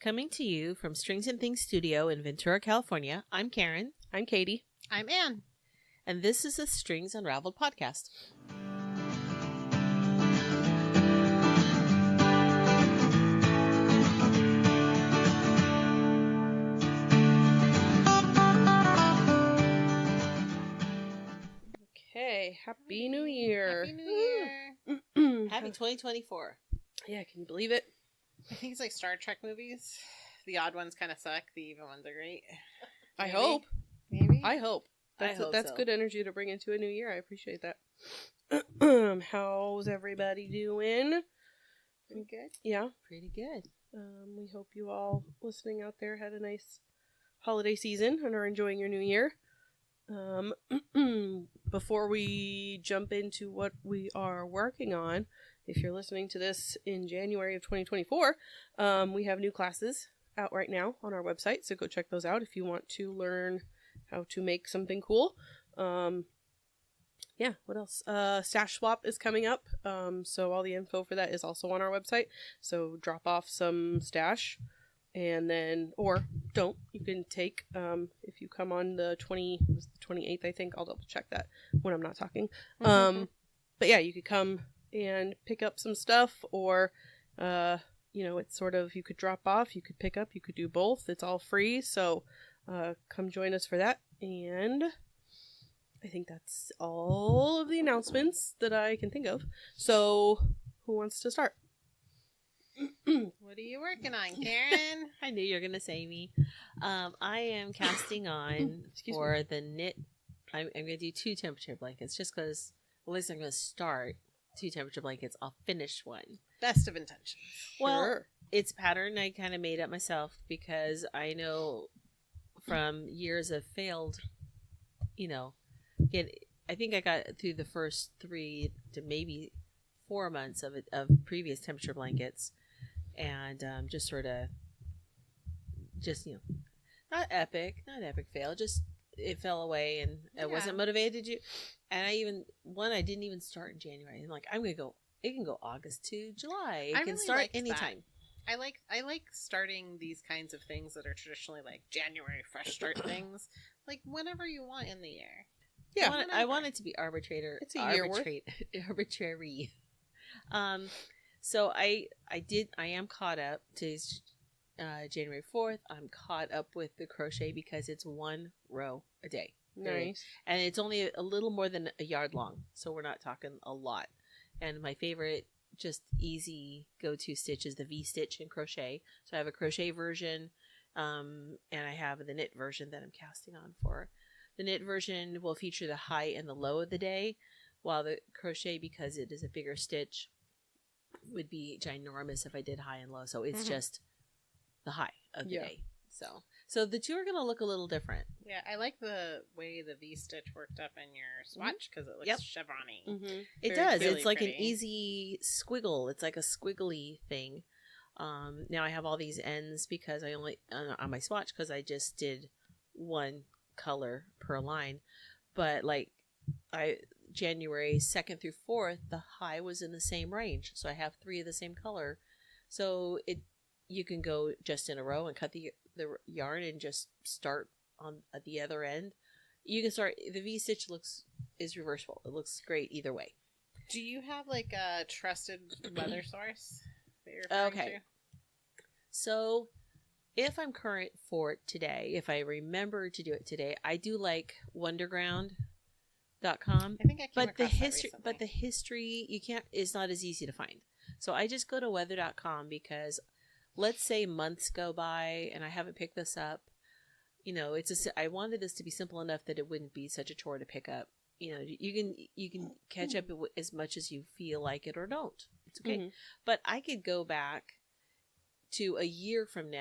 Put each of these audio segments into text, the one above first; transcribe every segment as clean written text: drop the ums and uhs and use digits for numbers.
Coming to you from Strings and Things Studio in Ventura, California, I'm Karin. I'm Kaity. I'm Ann. And this is the Strings Unraveled podcast. Okay, Happy New Year. Happy New Year. Happy 2024. Yeah, can you believe it? I think it's like Star Trek movies. The odd ones kind of suck. The even ones are great. I Maybe. hope. Maybe. I hope. That's I hope that's so. good energy to bring into a new year. I appreciate that. How's everybody doing? Pretty good. Yeah. Pretty good. We hope you all listening out there had a nice holiday season and are enjoying your new year. Before we jump into what we are working on, if you're listening to this in January of 2024, we have new classes out right now on our website, so go check those out if you want to learn how to make something cool. Yeah, what else? Stash Swap is coming up, so all the info for that is also on our website, so drop off some stash, and then, or don't, you can take, if you come on the 28th, I think, I'll double check that when I'm not talking, but yeah, you could come and pick up some stuff, or, it's sort of, you could drop off, you could pick up, you could do both, it's all free, so, come join us for that, and I think that's all of the announcements that I can think of, so, who wants to start? What are you working on, Karin? I knew you were going to say me. I am casting on for the knit. I'm going to do 2 temperature blankets just because, at least I'm going to start 2 temperature blankets. I'll finish one. Best of intentions. Well, Sure. it's pattern I kind of made up myself because I know from years of failed, I think I got through the first 3 to maybe 4 months of previous temperature blankets, and just not epic fail, just it fell away, and I wasn't motivated to. And I didn't even start in January. I'm like, I'm gonna go. It can go August to July. It can start anytime. I like starting these kinds of things that are traditionally like January fresh start things, like whenever you want in the year. Yeah, I want it to be arbitrary. It's a year worth. Arbitrary. So I am caught up to January 4th. I'm caught up with the crochet because it's 1 row a day. Nice. And it's only a little more than a yard long. So we're not talking a lot. And my favorite, just easy go-to stitch is the V-stitch in crochet. So I have a crochet version, and I have the knit version that I'm casting on for. The knit version will feature the high and the low of the day, while the crochet, because it is a bigger stitch, would be ginormous if I did high and low. So it's just the high of the day. So the two are going to look a little different. Yeah, I like the way the V-stitch worked up in your swatch because it looks chevron-y. Mm-hmm. It does. Really it's like pretty. an easy squiggle. It's like a squiggly thing. Now I have all these ends because I only, on my swatch, because I just did 1 color per line. But like January 2nd through 4th, the high was in the same range. So I have 3 of the same color. So you can go just in a row and cut the yarn and just start on at the other end. You can start, the V-stitch is reversible. It looks great either way. Do you have like a trusted weather source that you're referring to? So if I'm current for today, if I remember to do it today, I do like wonderground.com. I think I came across that recently. But the history is not as easy to find. So I just go to weather.com because let's say months go by and I haven't picked this up. I wanted this to be simple enough that it wouldn't be such a chore to pick up. You can catch up as much as you feel like it or don't. It's okay. Mm-hmm. But I could go back to a year from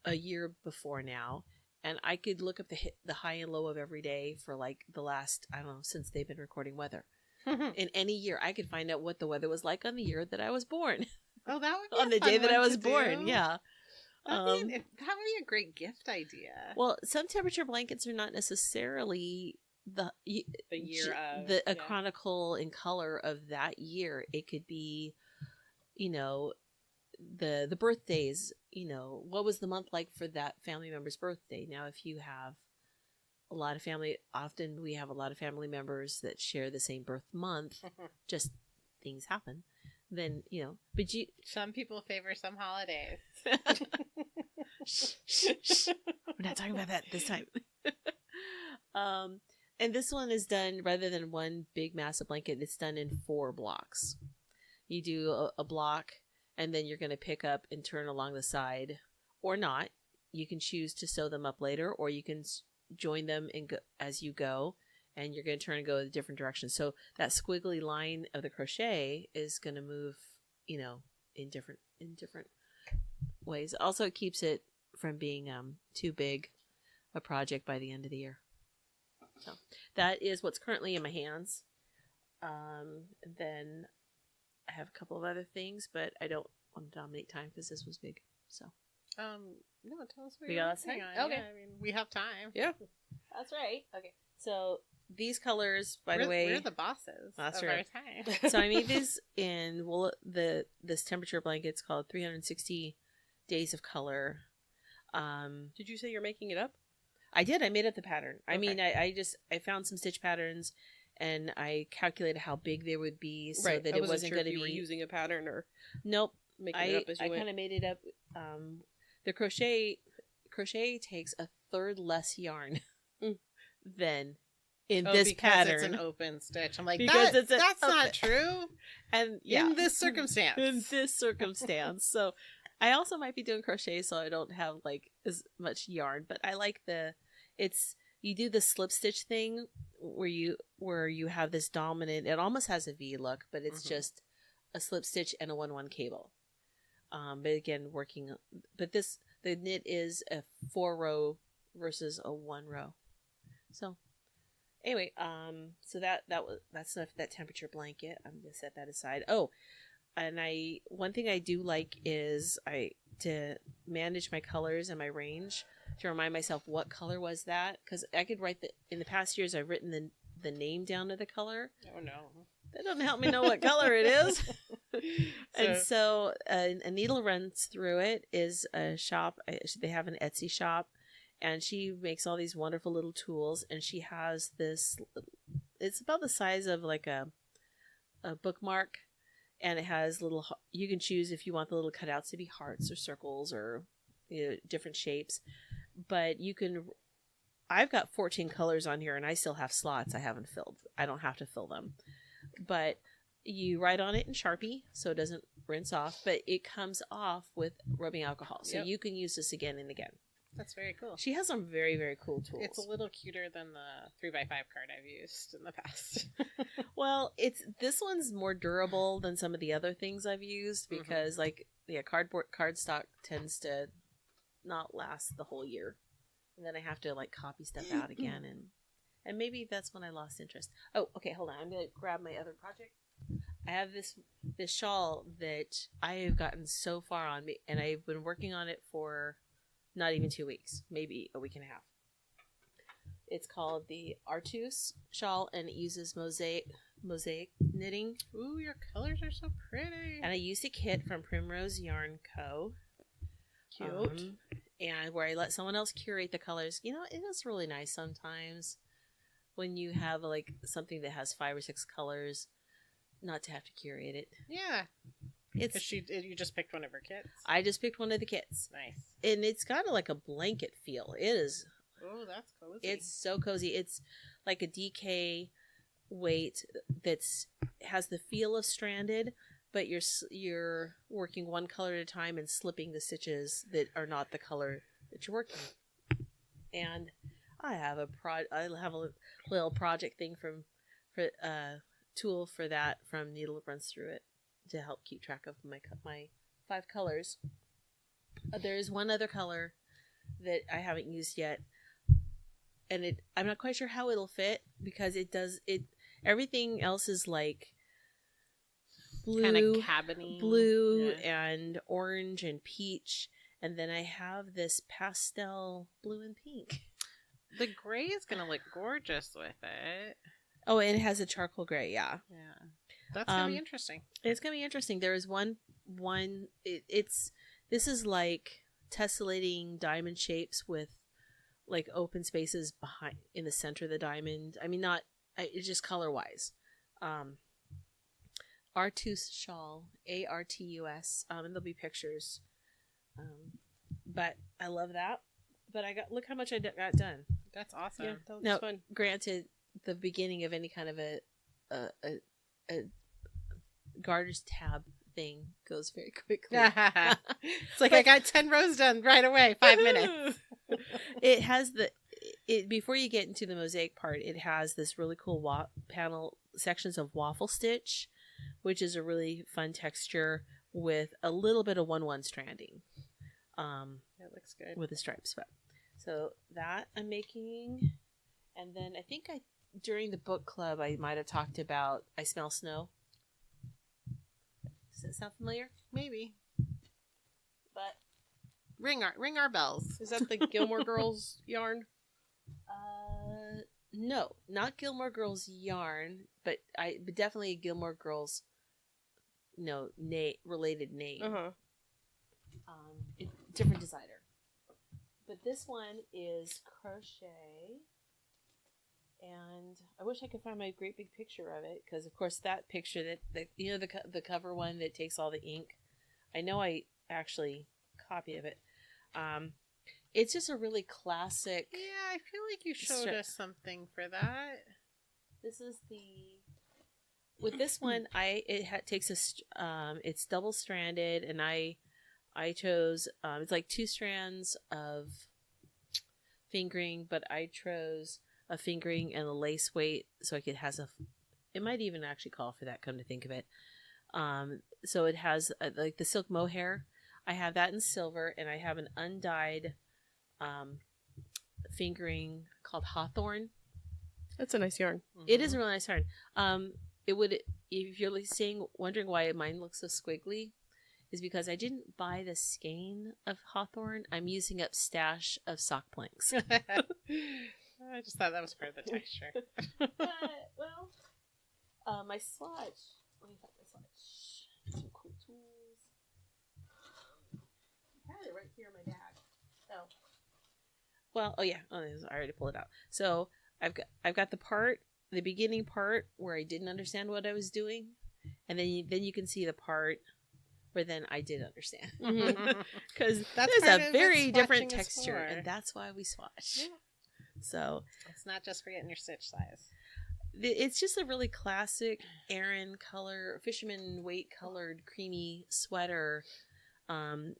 a year before now, and I could look up the high and low of every day for like the last, I don't know, since they've been recording weather. In any year, I could find out what the weather was like on the year that I was born. Oh, that would be on the day that I was born. Yeah. That would be a great gift idea. Well, some temperature blankets are not necessarily the year of a chronicle in color of that year. It could be, the birthdays, what was the month like for that family member's birthday? Now, if you have a lot of family, often we have a lot of family members that share the same birth month, just things happen. Then, but Some people favor some holidays. Shh. We're not talking about that this time. And this one is done, rather than one big massive blanket, it's done in 4 blocks. You do a block, and then you're going to pick up and turn along the side, or not. You can choose to sew them up later, or you can join them and go, as you go, and you're going to turn and go in a different direction. So that squiggly line of the crochet is going to move, in different ways. Also, it keeps it from being too big a project by the end of the year. So that is what's currently in my hands. Then I have a couple of other things, but I don't want to dominate time because this was big. So no, tell us what we you're got working time? on. Okay. Yeah, I mean, we have time. Yeah. that's right. Okay, so these colors, by the way, we're the bosses that's of right. our time. So I made this in this temperature blanket's called 360 Days of Color. Did you say you're making it up? I did. I made up the pattern. I Okay. mean, I found some stitch patterns, and I calculated how big they would be so Right. that I it wasn't wasn't sure going if to you were be. using a pattern or Nope. making it up as you I went. kind of made it up. The crochet takes a third less yarn than in this because pattern. it's an open stitch. I'm like, Because it's an that's not open- true. And yeah, In this circumstance. in this circumstance. So I also might be doing crochet so I don't have like as much yarn, but I like you do the slip stitch thing where you have this dominant, it almost has a V look, but it's just a slip stitch and a 1-1 cable. But again, the knit is a 4-row versus a 1-row. So anyway, so that's enough of that temperature blanket. I'm gonna set that aside. Oh, and one thing I do like is to manage my colors and my range, to remind myself what color was that, because I could write in the past years I've written the name down of the color. Oh no. That doesn't help me know what color it is. And so a needle runs through it. Is a shop. They have an Etsy shop, and she makes all these wonderful little tools. And she has this. It's about the size of like a bookmark, and it has little. You can choose if you want the little cutouts to be hearts or circles or different shapes, but you can. I've got 14 colors on here, and I still have slots I haven't filled. I don't have to fill them. But you write on it in Sharpie so it doesn't rinse off, but it comes off with rubbing alcohol. So you can use this again and again. That's very cool. She has some very, very cool tools. It's a little cuter than the 3x5 card I've used in the past. Well, this one's more durable than some of the other things I've used because cardstock tends to not last the whole year. And then I have to copy stuff out again and maybe that's when I lost interest. Oh, okay, hold on. I'm going to grab my other project. I have this shawl that I have gotten so far on me, and I've been working on it for not even 2 weeks, maybe a week and a half. It's called the Artus shawl, and it uses mosaic knitting. Ooh, your colors are so pretty. And I used a kit from Primrose Yarn Co. Cute. And where I let someone else curate the colors. It is really nice sometimes when you have something that has 5 or 6 colors, not to have to curate it. Yeah. You just picked one of her kits? I just picked one of the kits. Nice. And it's got a blanket feel. It is. Oh, that's cozy. It's so cozy. It's like a DK weight has the feel of stranded, but you're working one color at a time and slipping the stitches that are not the color that you're working. And I have a little project thing for tool for that from Needle Runs Through It to help keep track of my 5 colors. There is one other color that I haven't used yet, and I'm not quite sure how it'll fit because everything else is like blue, kind of cabiny, and orange and peach, and then I have this pastel blue and pink. The gray is gonna look gorgeous with it. Oh, and it has a charcoal gray, yeah. Yeah. That's gonna be interesting. It's gonna be interesting. There is one. This is like tessellating diamond shapes with like open spaces behind in the center of the diamond. I mean, not it's just color wise. Artus shawl, Artus, and there'll be pictures. But I love that. But look how much I got done. That's awesome. Yeah, that looks Now, fun. granted, the beginning of any kind of a garter's tab thing goes very quickly. It's like I got 10 rows done right away, 5 minutes. It has before you get into the mosaic part, it has this really cool panel sections of waffle stitch, which is a really fun texture with a little bit of 1/1 stranding. That looks good. With the stripes, but so that I'm making, and then I think during the book club I might have talked about I Smell Snow. Does that sound familiar? Maybe. But Ring our bells. Is that the Gilmore Girls yarn? no, not Gilmore Girls yarn, but definitely a Gilmore Girls related name. Different designer. But this one is crochet, and I wish I could find my great big picture of it, because of course that picture the cover one that takes all the ink, I know I actually copy of it. It's just a really classic. Yeah, I feel like you showed us something for that. This is with this one takes it's double stranded, and I chose it's like 2 strands of fingering, but I chose a fingering and a lace weight, so it might even actually call for that, come to think of it. So it has like the silk mohair. I have that in silver, and I have an undyed fingering called Hawthorne. That's a nice yarn. Mm-hmm. It is a really nice yarn. If you're wondering why mine looks so squiggly, is because I didn't buy the skein of Hawthorne. I'm using up stash of sock planks. I just thought that was part of the texture. My swatch. Let me find my swatch. Some cool tools. I had it right here in my bag. Oh. Well, oh yeah. I already pulled it out. So I've got the beginning part where I didn't understand what I was doing, and then you can see the part where then I did understand, because there's a very different texture, and that's why we swatch. Yeah. So it's not just for getting your stitch size. It's just a really classic Aran color, fisherman weight colored creamy sweater, in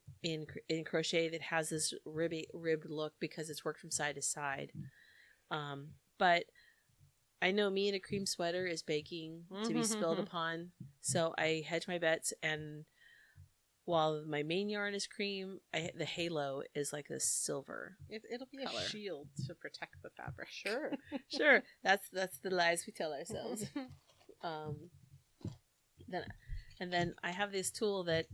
crochet that has this ribbed look because it's worked from side to side. But I know me in a cream sweater is baking to be spilled upon, so I hedge my bets, and while my main yarn is cream, the halo is like a silver. It'll be color. A shield to protect the fabric. Sure. That's the lies we tell ourselves. Then I have this tool that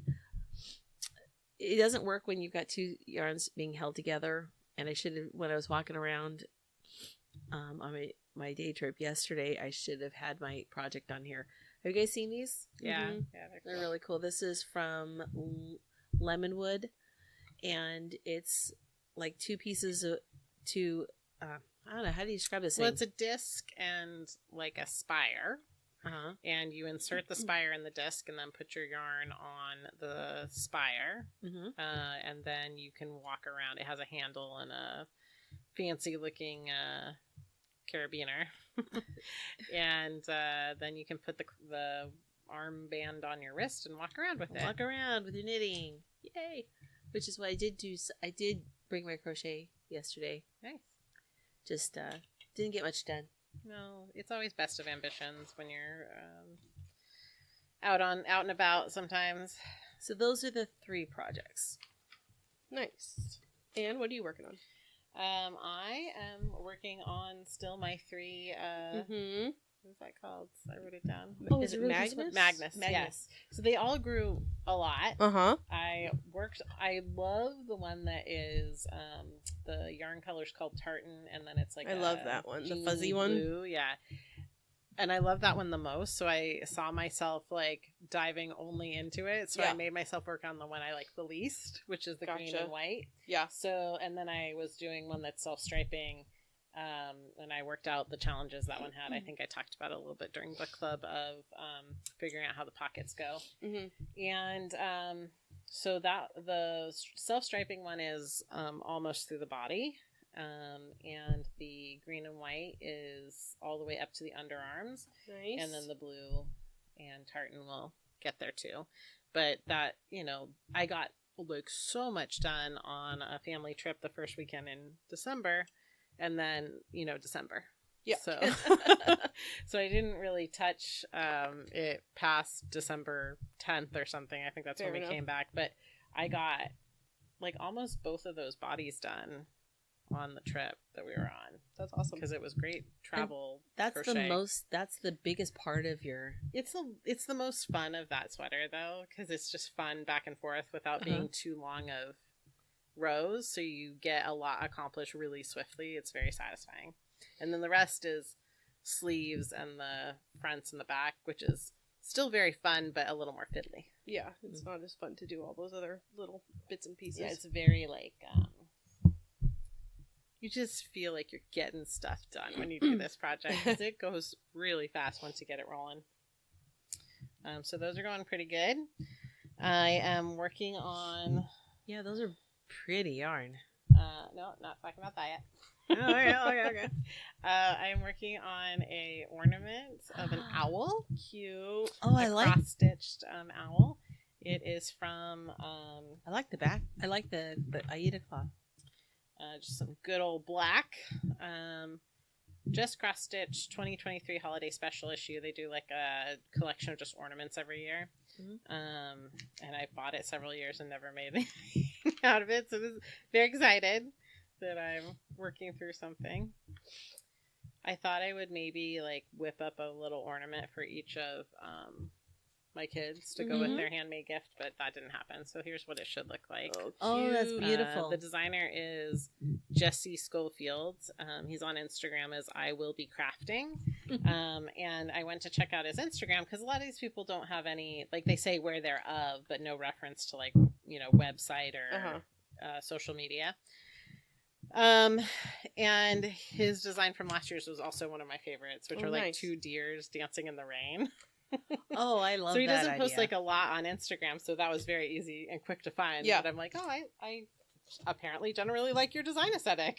it doesn't work when you've got 2 yarns being held together. And I should have, when I was walking around on my day trip yesterday, I should have had my project on here. Have you guys seen these? Yeah. Mm-hmm. Yeah, they're really cool. This is from Lemonwood, and it's like 2 pieces of I don't know, how do you describe this thing? Well, it's a disc and like a spire. And you insert the spire in the disc and then put your yarn on the spire. And then you can walk around. It has a handle and a fancy looking carabiner. And then you can put the armband on your wrist and walk around with it. Walk around with your knitting. Yay! Which is what I did do. I did bring my crochet yesterday. Nice. Just didn't get much done. No, it's always best of ambitions when you're out and about sometimes. So those are the 3 projects. Nice. And what are you working on? I am working on still my 3 what is that called? I wrote it down. Oh, is it Magnus? Magnus. Yes. So they all grew a lot. I love the one that is the yarn color's called tartan, and then it's like I love that one, the fuzzy one. Blue. Yeah. And I love that one the most. So I saw myself like diving only into it. So I made myself work on the one I like the least, which is the green and white. Yeah. So, and then I was doing one that's self-striping. And I worked out the challenges that one had. I think I talked about it a little bit during book club of figuring out how the pockets go. And so that the self-striping one is almost through the body. And the green and white is all the way up to the underarms. Nice. And then the blue and tartan will get there too. But that, you know, I got like so much done on a family trip the first weekend in December, and then, you know, December. Yeah. So, so I didn't really touch it past December 10th or something. I think that's when we came back. But I got like almost both of those bodies done on the trip that we were on. That's awesome, because it was great travel. And that's crochet. that's the biggest part of your. It's the most fun of that sweater though, because it's just fun back and forth without being too long of rows, so you get a lot accomplished really swiftly. It's very satisfying. And then the rest is sleeves and the fronts and the back, which is still very fun but a little more fiddly. Yeah, it's not as fun to do all those other little bits and pieces. Yeah, it's very like you just feel like you're getting stuff done when you do this project, because it goes really fast once you get it rolling. So those are going pretty good. I am working on... Yeah, those are pretty yarn. No, not talking about that yet. Oh, okay. I'm working on a ornament of an owl. Cute. Oh, I like cross-stitched owl. It is from... I like the back. I like the Aida cloth. Just some good old black. Just cross-stitched 2023 holiday special issue. They do like a collection of just ornaments every year. And I bought it several years and never made anything out of it. So this is very excited that I'm working through something. I thought I would maybe like whip up a little ornament for each of my kids to go with their handmade gift, but that didn't happen. So here's what it should look like. Oh, that's beautiful. The designer is Jesse Schofield. He's on Instagram as I Will Be Crafting. And I went to check out his Instagram because a lot of these people don't have any, like they say where they're of, but no reference to like, you know, website or social media. And his design from last year's was also one of my favorites, which are like two deers dancing in the rain. Oh, I love that. So he doesn't idea. post like a lot on Instagram, so that was very easy and quick to find. Yeah. But I'm like, oh, I apparently generally like your design aesthetic.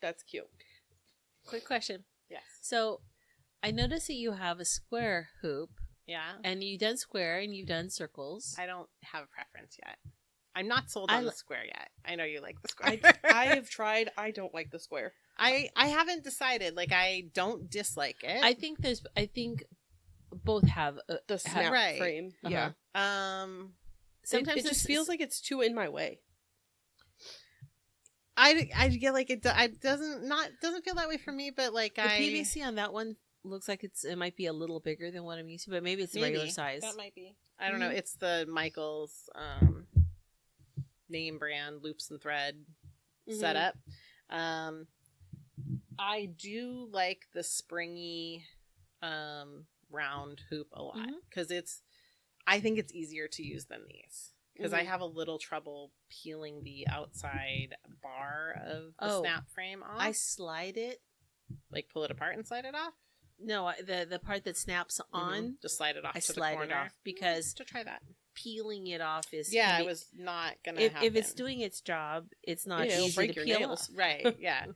That's cute. Quick question. Yes. So, I noticed that you have a square hoop. Yeah. And you've done square and you've done circles. I don't have a preference yet. I'm not sold on the square yet. I know you like the square. I have tried. I don't like the square. I haven't decided. Like, I don't dislike it. I think both have the snap frame. Yeah. Sometimes it just feels like it's too in my way. I get like it doesn't feel that way for me, but like the PVC on that one looks like it might be a little bigger than what I'm used to, but maybe it's the regular size. That might be. I don't know. It's the Michaels name brand loops and thread setup. I do like the springy round hoop a lot because I think it's easier to use than these because I have a little trouble peeling the outside bar of the snap frame off. I slide it, like pull it apart and slide it off. No, the part that snaps on, just slide it off. I to slide the corner. It off because to try that. Peeling it off is it was not gonna happen. If it's doing its job, it's not easy break to your peel nails. off. Right? Yeah.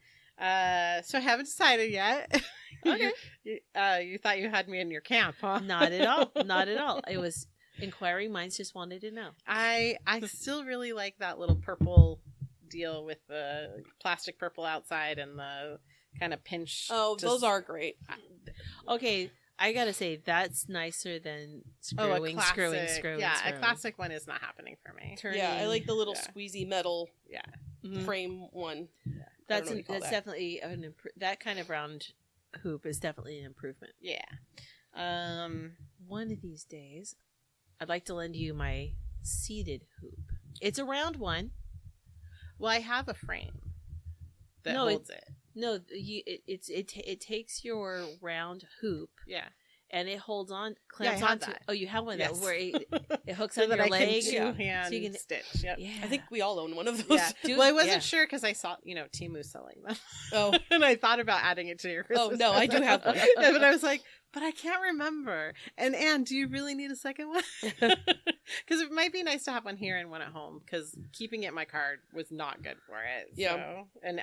So I haven't decided yet. Okay. You thought you had me in your camp, huh? Not at all. Not at all. It was inquiring minds just wanted to know. I still really like that little purple deal with the plastic purple outside and the kind of pinch. Oh, those are great. Okay, I gotta say that's nicer than screwing. Yeah, a classic one is not happening for me. Yeah, I like the little squeezy metal frame one. Yeah. That's definitely that kind of round hoop is definitely an improvement. Yeah. One of these days, I'd like to lend you my seated hoop. It's a round one. Well, I have a frame that holds it. No, it takes your round hoop Yeah. and it holds on, Yeah, I clamps have onto. that. Oh, you have one of Yes. those where it hooks So on that your I leg. can two-hand so you can stitch. Yep. Yeah, I think we all own one of those. Yeah. Dude, Well, I wasn't yeah. sure because I saw, Timu selling them. Oh. And I thought about adding it to your Christmas. no, I do have one. But I was like, but I can't remember. And Anne, do you really need a second one? Because it might be nice to have one here and one at home. Because keeping it in my car was not good for it. Yeah. So. And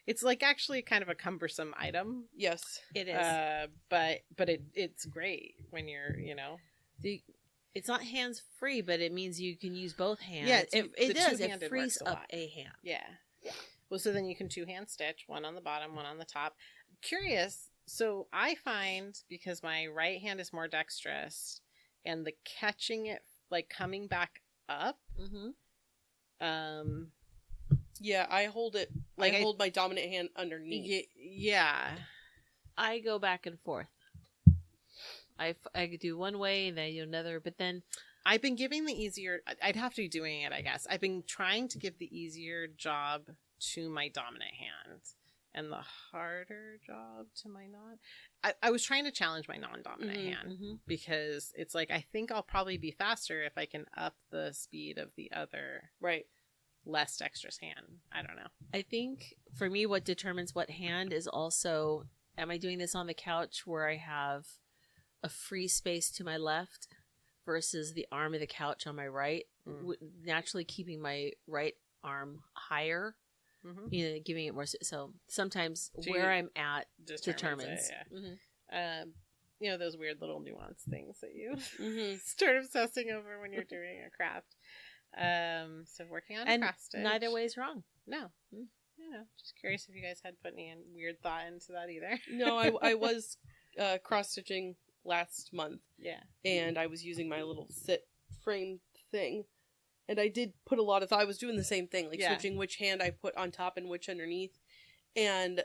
it's like actually kind of a cumbersome item. Yes. It is. But it's great when you're, It's not hands free, but it means you can use both hands. Yeah, it does. It two-handed frees works a up lot. a hand. Yeah. Well, so then you can two-hand stitch, one on the bottom, one on the top. Curious. So I find, because my right hand is more dexterous, and the catching it, like coming back up, Yeah, I hold it. Like I hold my dominant hand underneath. yeah. I go back and forth. I do one way and then I do another, but then I've been giving the easier. I'd have to be doing it, I guess. I've been trying to give the easier job to my dominant hand, and the harder job to my non. I was trying to challenge my non-dominant hand because it's like I think I'll probably be faster if I can up the speed of the other Right. less dexterous hand. I don't know. I think for me, what determines what hand is also, am I doing this on the couch where I have a free space to my left versus the arm of the couch on my right, naturally keeping my right arm higher, giving it more. So sometimes so where I'm at determines. It, yeah. Those weird little nuance things that you start obsessing over when you're doing a craft. So working on and craft stitch. Neither way is wrong. No. Just curious if you guys had put any weird thought into that either. No, I was cross stitching last month. Yeah. And I was using my little sit frame thing. And I did put a lot of thought. I was doing the same thing, like switching which hand I put on top and which underneath. And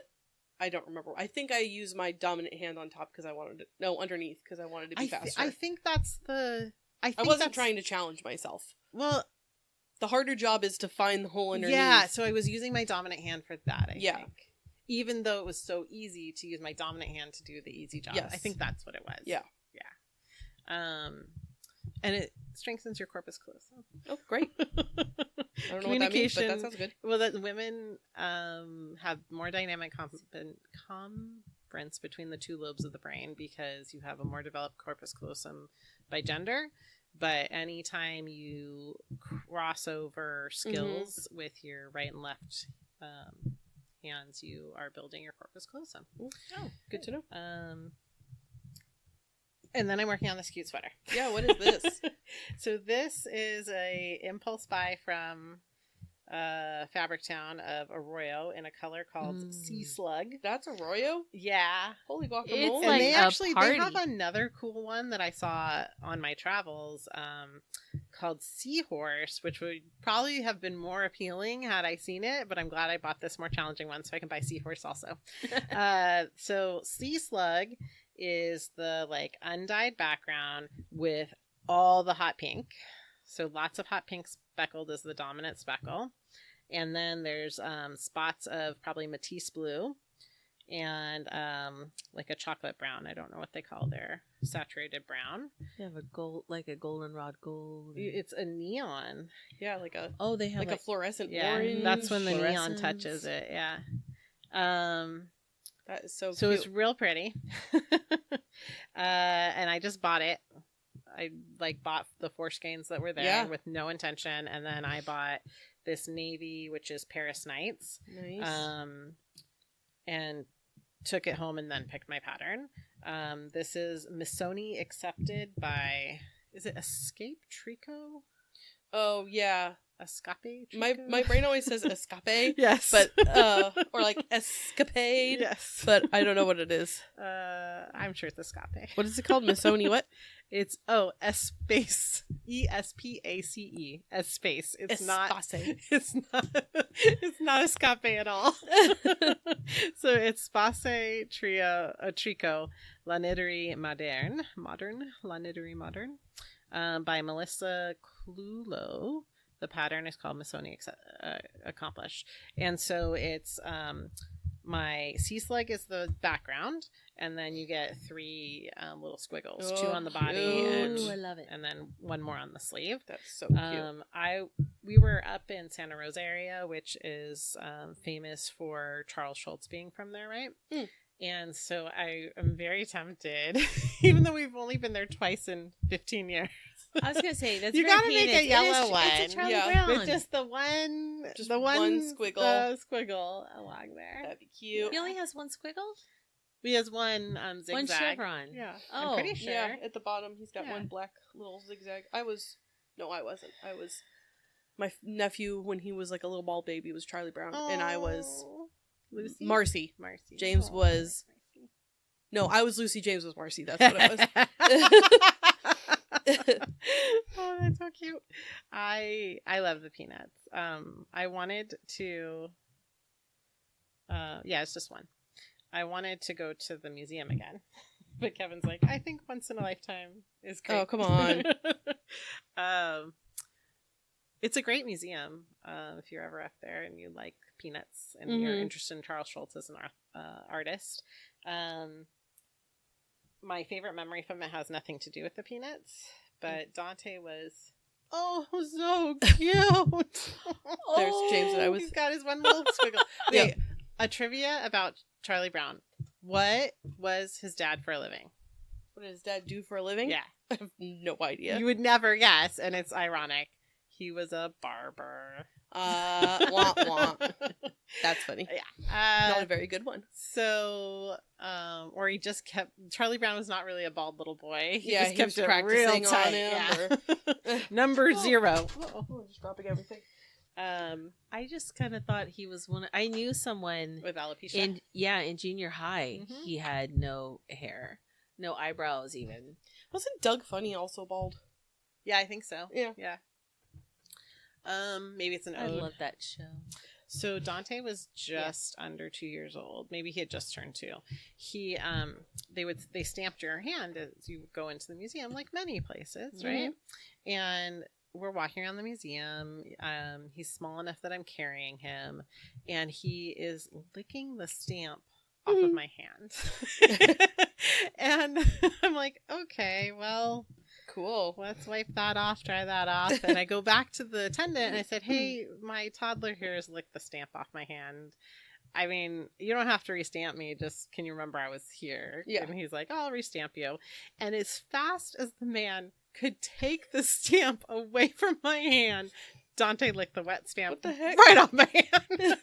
I don't remember. I think I used my dominant hand on top because I wanted to, underneath because I wanted to be faster. I think that's the... I wasn't trying to challenge myself. Well... The harder job is to find the hole underneath. Yeah, so I was using my dominant hand for that, I think. Even though it was so easy to use my dominant hand to do the easy job. Yes. I think that's what it was. Yeah. And it strengthens your corpus callosum. Oh, great. I don't know what that means, but that sounds good. Well, that women have more dynamic conference between the two lobes of the brain because you have a more developed corpus callosum by gender. But anytime you cross over skills with your right and left hands, you are building your corpus callosum. Oh, good to know. And then I'm working on this cute sweater. Yeah, what is this? So this is a impulse buy from Fabric Town of Arroyo in a color called Sea Slug. That's Arroyo? Yeah. Holy guacamole. It's And like they have another cool one that I saw on my travels called Seahorse, which would probably have been more appealing had I seen it, but I'm glad I bought this more challenging one so I can buy Seahorse also. So Sea Slug is the like undyed background with all the hot pink. So lots of hot pink speckled is the dominant speckle. And then there's spots of probably Matisse blue and like a chocolate brown. I don't know what they call their saturated brown. They have a gold, like a goldenrod gold. It's a neon. Yeah, like a they have like a fluorescent Yeah, orange. that's when the neon touches it. Yeah. That is so So cute. it's real pretty. And I just bought it. I bought the foreskeins that were there with no intention, and then I bought this navy, which is Paris Nights. Nice. And took it home and then picked my pattern. This is Missoni accepted by, is it Escape Tricot? Oh yeah. Escape Tricot? My brain always says escape. Yes. But or like escapade. Yes. But I don't know what it is. I'm sure it's escape. What is it called? Missoni what? It's Espace. ESPACE. Espace. It's Espace. it's not escape at all. So it's Space Tricot Laneterie Moderne. La Knitterie Moderne. By Melissa Clulo. The pattern is called Missoni Accomplished. And so it's my sea slug is the background, and then you get 3 little squiggles, 2 on the body, and Ooh, I love it. And then 1 more on the sleeve. That's so cute. We were up in Santa Rosa area, which is famous for Charles Schultz being from there, right? Mm. And so I am very tempted, even though we've only been there twice in 15 years. I was gonna say that's You very gotta make penis. a yellow It's a one. Charlie Yeah. Brown. With just the one squiggle. squiggle along there. That'd be cute. He only has 1 squiggle, He has one zigzag. 1 chevron. Yeah. Oh, I'm pretty sure. Yeah, at the bottom, he's got Yeah. 1 black little zigzag. I wasn't. My nephew, when he was like a little ball baby, was Charlie Brown, and I was Oh. Lucy? Marcy. Marcy. James Oh, was- Marcy. No, I was Lucy. James was Marcy. That's what it was. Oh, that's so cute. I love the peanuts. I wanted to. Yeah, it's just 1. I wanted to go to the museum again, but Kevin's like, I think once in a lifetime is great. Oh, come on. It's a great museum. If you're ever up there and you like peanuts and you're Mhm. interested in Charles Schultz as an artist. My favorite memory from it has nothing to do with the peanuts, but Dante was so cute. There's James and I was- He's got his one little squiggle. Okay, a trivia about Charlie Brown. What was his dad for a living? What did his dad do for a living? Yeah. I have no idea. You would never guess, and it's ironic. He was a barber. Wah, wah. That's funny. Yeah. Not a very good one. So, or he just kept. Charlie Brown was not really a bald little boy. He Yeah, just he kept was it practicing real on tight. him, Yeah. Number 0. Oh, just dropping everything. I just kind of thought he was one. I knew someone With alopecia. in junior high. Mhm. He had no hair, no eyebrows, even. Wasn't Doug Funny also bald? Yeah, I think so. Yeah. Yeah. Maybe it's an I ode. love that show. So Dante was just under 2 years old. Maybe he had just turned 2. He they stamped your hand as you go into the museum, like many places, right? And we're walking around the museum. He's small enough that I'm carrying him, and he is licking the stamp off of my hand. And I'm like, okay, well, Cool. let's wipe that off, dry that off. And I go back to the attendant and I said, hey, my toddler here has licked the stamp off my hand. I mean, you don't have to restamp me. Just, can you remember I was here? Yeah. And he's like, I'll restamp you. And as fast as the man could take the stamp away from my hand, Dante licked the wet stamp What the heck? right off my hand.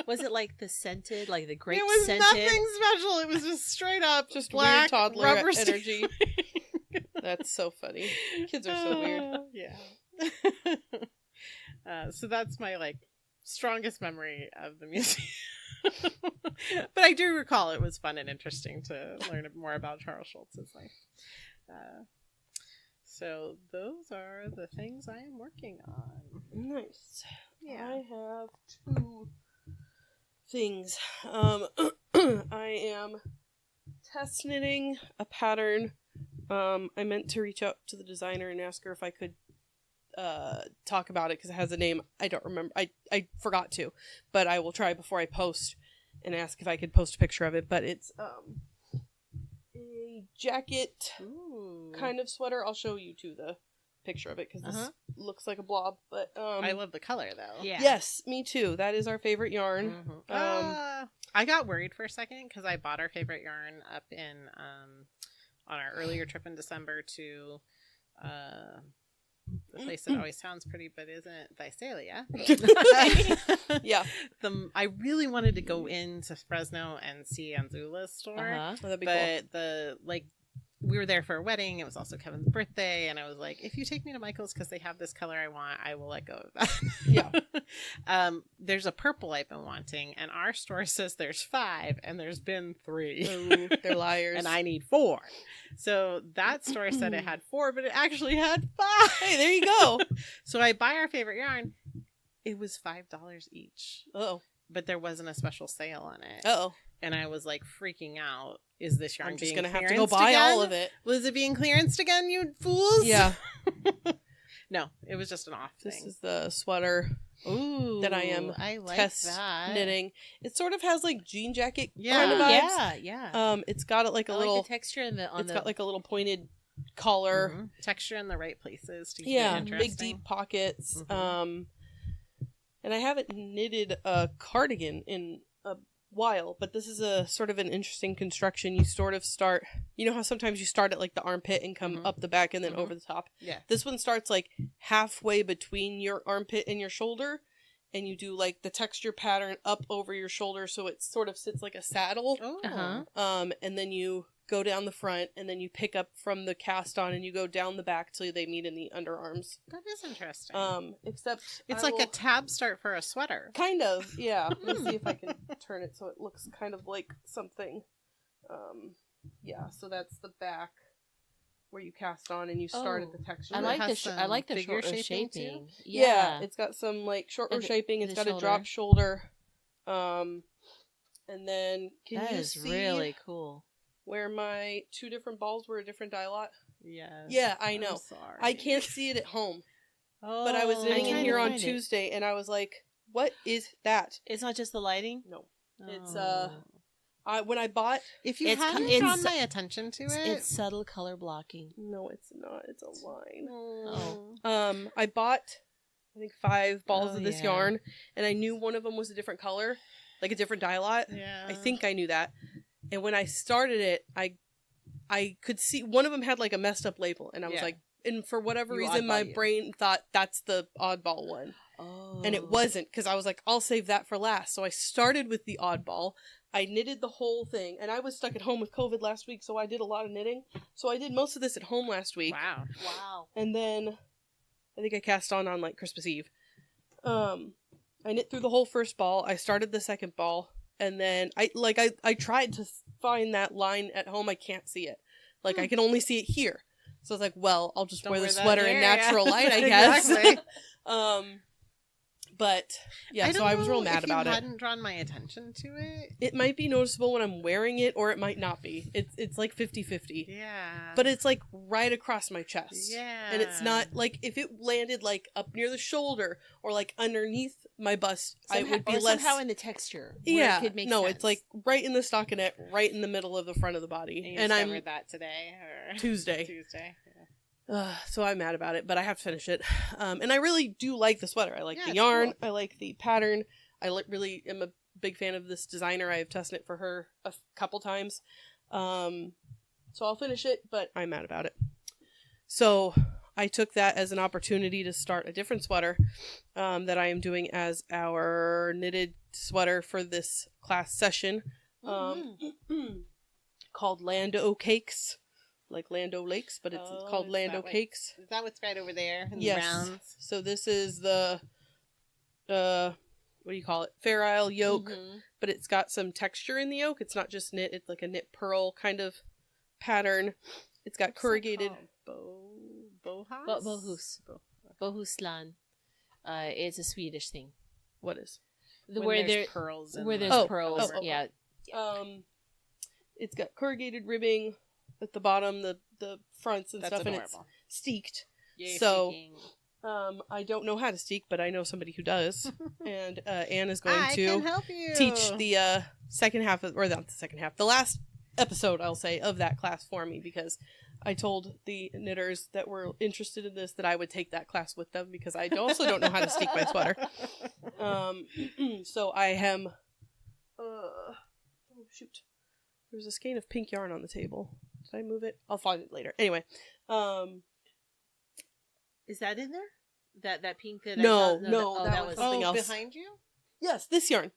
Was it like the scented, like the grape It was scented? nothing special. It was just straight up Just black weird toddler rubber energy. That's so funny. Kids are so weird. Yeah. So that's my strongest memory of the museum. But I do recall it was fun and interesting to learn more about Charles Schultz's life. So those are the things I am working on. Nice. Yeah. I have 2 things. I am test knitting a pattern. I meant to reach out to the designer and ask her if I could talk about it because it has a name. I don't remember. I forgot to, but I will try before I post and ask if I could post a picture of it. But it's a jacket Ooh. kind of sweater. I'll show you too the picture of it because this looks like a blob. But I love the color though. Yeah. yes, me too. That is our favorite yarn. I got worried for a second because I bought our favorite yarn up in on our earlier trip in December to the place that always sounds pretty but isn't, Visalia. Yeah. I really wanted to go into Fresno and see Anzula's store, Uh-huh. Oh, that'd be but we were there for a wedding. It was also Kevin's birthday, and I was like, if you take me to Michael's because they have this color I want, I will let go of that. Yeah. There's a purple I've been wanting, and our store says there's 5, and there's been 3. Ooh, they're liars. And I need 4. So that store said it had 4, but it actually had 5. Hey, there you go. So I buy our favorite yarn. It was $5 each, Oh. but there wasn't a special sale on it. Oh. And I was freaking out. Is this yarn I'm just being gonna have to go clearanced buy again? all of it. Was it being clearanced again, you fools? Yeah. No, it was just an off This thing. is the sweater Ooh, that I am I like test that. knitting. It sort of has like jean jacket Yeah. kind of vibes. Yeah. It's got like a I little like the texture and it's got like a little pointed collar. Mhm. Texture in the right places to keep Yeah, it big interesting. deep pockets. Mhm. And I haven't knitted a cardigan in a while, but this is a sort of an interesting construction. You sort of start, you know how sometimes you start at like the armpit and come Mhm. up the back and then Mhm. over the top. Yeah. This one starts like halfway between your armpit and your shoulder, and you do like the texture pattern up over your shoulder, so it sort of sits like a saddle. Oh. And then you go down the front, and then you pick up from the cast on, and you go down the back till they meet in the underarms. That is interesting. Except It's I like will- a tab start for a sweater. kind of, yeah. Let me see if I can turn it so it looks kind of like something. Yeah. So that's the back where you cast on, and you start at the texture. I It like has I like the figure shorter shaping, shaping. too? Yeah, it's got some like shorter And the- shaping. It's the got a drop shoulder. And then can that you is see really cool. where my two different balls were a different dye lot? Yes. Yeah, I know. I'm sorry. I can't see it at home, Oh, but I was knitting in tried to here on find it. Tuesday, and I was like, "What is that?" It's not just the lighting. No, it's Oh. when I bought. If you it's co- hadn't it's- drawn my attention to it, It's subtle color blocking. No, it's not. It's a line. Oh. I bought, I think 5 balls Oh, of this yeah. yarn, and I knew one of them was a different color, like a different dye lot. Yeah. I think I knew that. And when I started it, I could see one of them had like a messed up label, and I was Yeah. like, and for whatever You reason, my oddball you. brain thought that's the oddball one, Oh. and it wasn't, because I was like, I'll save that for last. So I started with the oddball. I knitted the whole thing, and I was stuck at home with COVID last week, so I did a lot of knitting. So I did most of this at home last week. Wow. Wow. And then I think I cast on like Christmas Eve. I knit through the whole first ball. I started the second ball, and then I tried to find that line at home. I can't see it. Like I can only see it here. So I was like, well, I'll just Don't wear the wear that sweater in here, yeah. natural light, I guess. Exactly. But yeah, so I was real mad about if you it. hadn't drawn my attention to it. It might be noticeable when I'm wearing it, or it might not be. It's like 50-50. Yeah. But it's like right across my chest. Yeah. And it's not like if it landed like up near the shoulder or like underneath my bust, I would be or less. somehow in the texture. Where Yeah, it could make no, sense. it's like right in the stockinette, right in the middle of the front of the body, And you and discovered I'm that today or Tuesday. Tuesday. Yeah. So I'm mad about it, but I have to finish it. And I really do like the sweater. I like Yeah, the it's yarn. cool. I like the pattern. I really am a big fan of this designer. I have tested it for her a couple times. So I'll finish it, but I'm mad about it. So I took that as an opportunity to start a different sweater that I am doing as our knitted sweater for this class session, called Lando Cakes, like Lando Lakes, but it's Oh, called is Lando that what- Cakes. Is that what's right over there in Yes. the rounds? So this is the what do you call it? Fair Isle yoke, Mhm. but it's got some texture in the yoke. It's not just knit, it's like a knit purl kind of pattern. It's got corrugated. Bohus? Bohus. Bohuslan. It's a Swedish thing. What is? Where there's pearls in where them. there's Oh, pearls. oh, oh. Yeah. It's got corrugated ribbing at the bottom, the fronts and That's stuff, and adorable. it's steeked. Yay, So- speaking. I don't know how to steek, but I know somebody who does, and Anne is going I to can help you. teach the second half of, or not the second half, the last episode, I'll say, of that class for me, because I told the knitters that were interested in this that I would take that class with them, because I also don't know how to steek my sweater. So I am oh shoot, there's a skein of pink yarn on the table. Did I move it? I'll find it later. Anyway, Is that in there? That pink that No, I saw? no, that was something Oh, else. behind you? yes, this yarn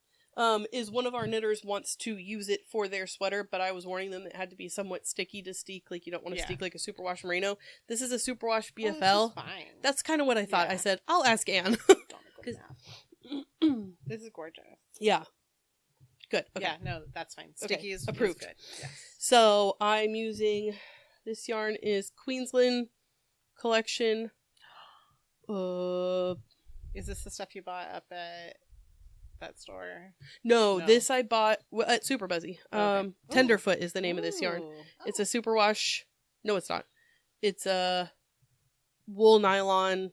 is one of our knitters wants to use it for their sweater, but I was warning them that it had to be somewhat sticky to steek. Like, you don't want to Yeah. steek like a superwash merino. This is a superwash Oh, BFL. this is fine. That's kind of what I thought. Yeah. I said, I'll ask Anne. Don't go 'Cause- now. This is gorgeous. Yeah. Good. Okay. Yeah, no, that's fine. Okay, Sticky is approved. Is good. Yes. So I'm using, this yarn is Queensland collection. Is this the stuff you bought up at that store? No, No. this I bought at Super Buzzy. Okay. Tenderfoot is the name of this yarn. Ooh. It's a superwash. No, it's not. It's a wool nylon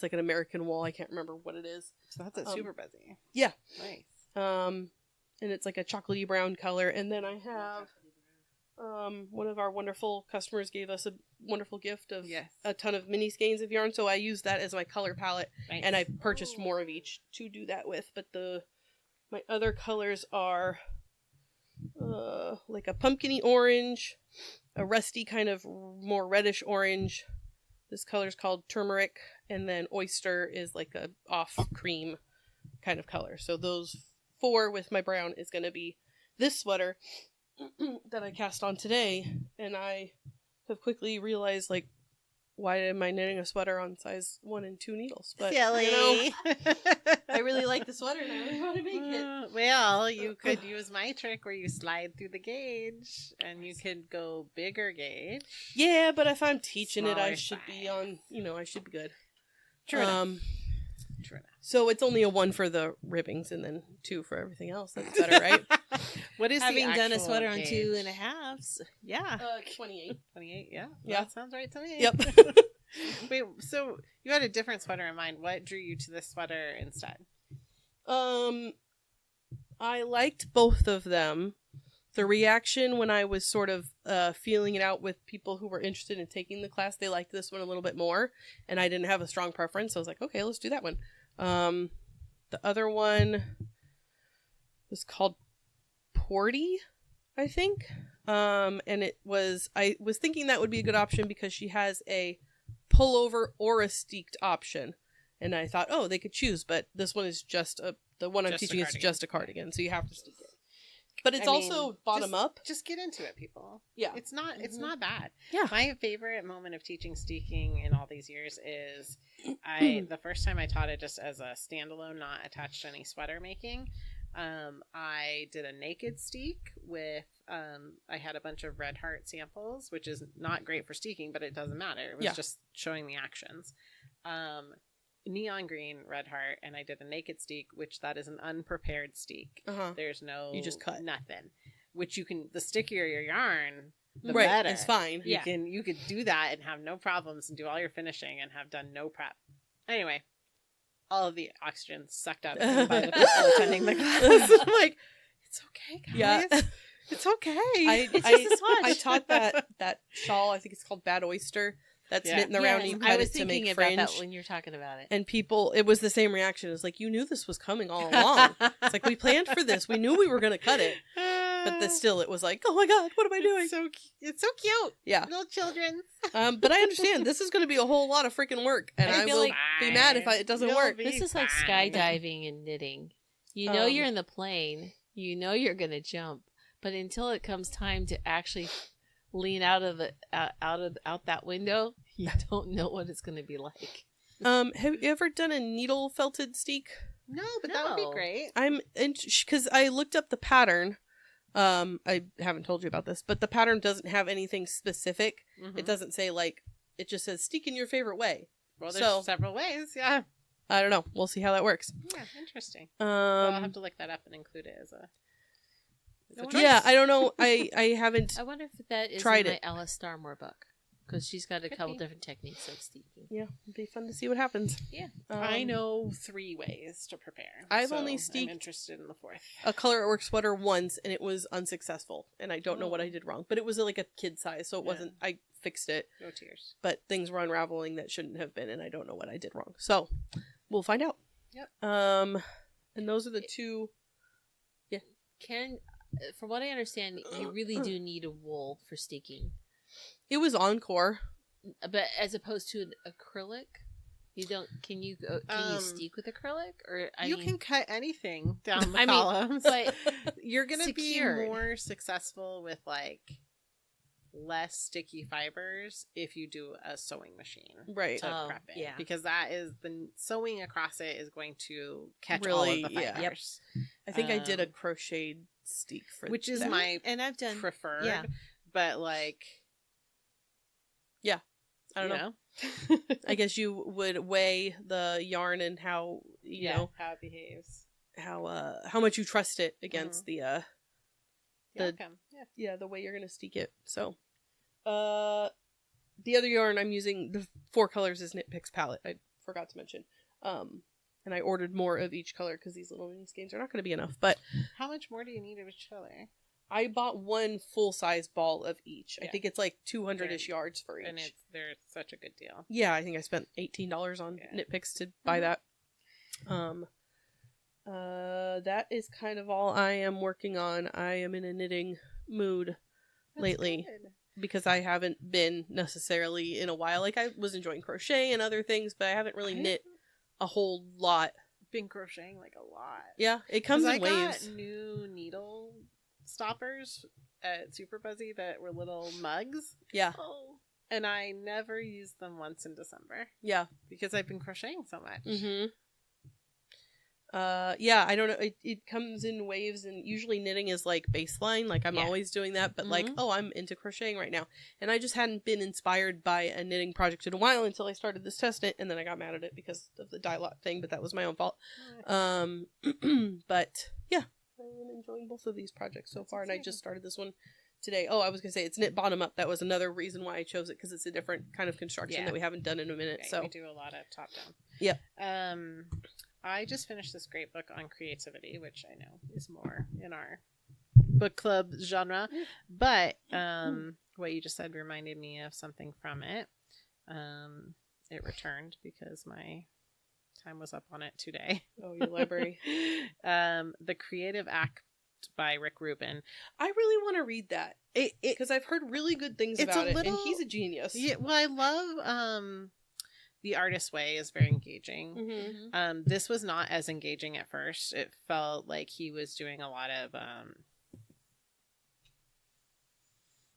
It's like an American wool. I can't remember what it is. So that's a super busy. Yeah. Nice. And it's like a chocolatey brown color. And then I have one of our wonderful customers gave us a wonderful gift of a ton of mini skeins of yarn. So I used that as my color palette. Nice. And I purchased more of each to do that with. But my other colors are like a pumpkin-y orange, a rusty kind of more reddish orange. This color is called turmeric, and then oyster is like a off cream kind of color. So those 4 with my brown is going to be this sweater that I cast on today, and I have quickly realized, like, why am I knitting a sweater on size 1 and 2 needles? But silly. I really like the sweater and I really want to make it. Well, you could use my trick where you slide through the gauge and you could go bigger gauge. Yeah, but if I'm teaching Smaller it, I should size. be on, I should be good. True enough. True enough. So it's only a 1 for the ribbings and then 2 for everything else. That's better, right? What is having the done a actual sweater on gauge? 2.5? Yeah. 28. 28, yeah. Yeah. That sounds right to me. Yep. Wait, so you had a different sweater in mind. What drew you to this sweater instead? I liked both of them. The reaction when I was sort of feeling it out with people who were interested in taking the class, they liked this one a little bit more, and I didn't have a strong preference, so I was like, okay, let's do that one. The other one was called Porty, I think. And I was thinking that would be a good option because she has a pullover or a steeked option. And I thought, oh, they could choose, but this one is the one I'm teaching is just a cardigan, so you have to steek it. But it's also bottom up. Just get into it, people. Yeah. It's not bad. Yeah. My favorite moment of teaching steeking in all these years is the first time I taught it just as a standalone, not attached to any sweater making. I did a naked steek with I had a bunch of Red Heart samples, which is not great for steeking, but it doesn't matter. It was just showing the actions. Neon green Red Heart, and I did a naked steek, which that is an unprepared steek. There's no, you just cut nothing, which you can, the stickier your yarn, the right, better. it's fine. You could do that and have no problems and do all your finishing and have done no prep. Anyway, all of the oxygen sucked out of me by the people attending the class. I'm like, it's okay, guys. Yeah. It's okay. I taught that shawl, I think it's called Bad Oyster. That's knitting around and you cut it to make fringe. About that when you're talking about it. And people, it was the same reaction. It was like, you knew this was coming all along. It's like, we planned for this. We knew we were going to cut it. But still, it was like, oh my God, what am I doing? It's so cute. Yeah. Little children. But I understand. This is going to be a whole lot of freaking work. And I will be mad if it doesn't work. This is like skydiving and knitting. You know you're in the plane. You know you're going to jump. But until it comes time to actually lean out of that window, you don't know what it's going to be like. Have you ever done a needle felted steek? No, but that would be great. Because I looked up the pattern. I haven't told you about this, but the pattern doesn't have anything specific. It doesn't say it just says steek in your favorite way. Well, there's several ways. Yeah. I don't know. We'll see how that works. Yeah, interesting. I'll have to look that up and include it as a choice. Yeah, I don't know. I haven't. I wonder if that is tried in my Alice Starmore book. Because she's got a couple different techniques of steeking. Yeah, it'd be fun to see what happens. Yeah. I know 3 ways to prepare. I've only steeked I'm interested in the 4th. A Color at Work sweater once, and it was unsuccessful. And I don't know what I did wrong. But it was like a kid size, so it wasn't... I fixed it. No tears. But things were unraveling that shouldn't have been, and I don't know what I did wrong. So, we'll find out. Yep. And those are the 2... Yeah. From what I understand, you really do need a wool for steeking. It was Encore. But as opposed to an acrylic, you don't. Can you steek with acrylic, or you can cut anything down the columns? But you're gonna be more successful with less sticky fibers if you do a sewing machine, right? To prep it, because that is the sewing across it is going to catch all of the fibers. Yep. I think I did a crocheted steek for which is my and I've done preferred, but I don't know. I guess you would weigh the yarn and how how it behaves, how much you trust it against the outcome. The way you're gonna steek it. So, the other yarn I'm using, the 4 colors is Knit Picks palette. I forgot to mention. And I ordered more of each color because these little mini skeins are not going to be enough. But how much more do you need of each color? I bought one full-size ball of each. Yeah. I think it's like 200-ish yards for each. And they're such a good deal. Yeah, I think I spent $18 on Knit Picks to buy that. That is kind of all I am working on. I am in a knitting mood lately. Good. Because I haven't been necessarily in a while. Like, I was enjoying crochet and other things, but I haven't really knit a whole lot. Been crocheting like a lot. Yeah, it comes in I waves. Got new needle stoppers at Super Buzzy that were little mugs. Yeah. Oh. And I never used them once in December. Yeah. Because I've been crocheting so much. Mm-hmm. Yeah, I don't know. It comes in waves, and usually knitting is like baseline. Like, I'm always doing that, but like, oh, I'm into crocheting right now. And I just hadn't been inspired by a knitting project in a while until I started this test knit, and then I got mad at it because of the dye lot thing, but that was my own fault. But yeah, I'm enjoying both of these projects so far, and I just started this one today. Oh, I was gonna say it's knit bottom up. That was another reason why I chose it, because it's a different kind of construction that we haven't done in a minute. Right, so we do a lot of top down. Yeah. I just finished this great book on creativity, which I know is more in our book club genre. But what you just said reminded me of something from it. It returned because my time was up on it today. Oh, your library. The Creative Act by Rick Rubin. I really want to read that because I've heard really good things about it, and he's a genius. Yeah, well, I love The Artist's Way is very engaging. Mm-hmm. This was not as engaging at first. It felt like he was doing a lot of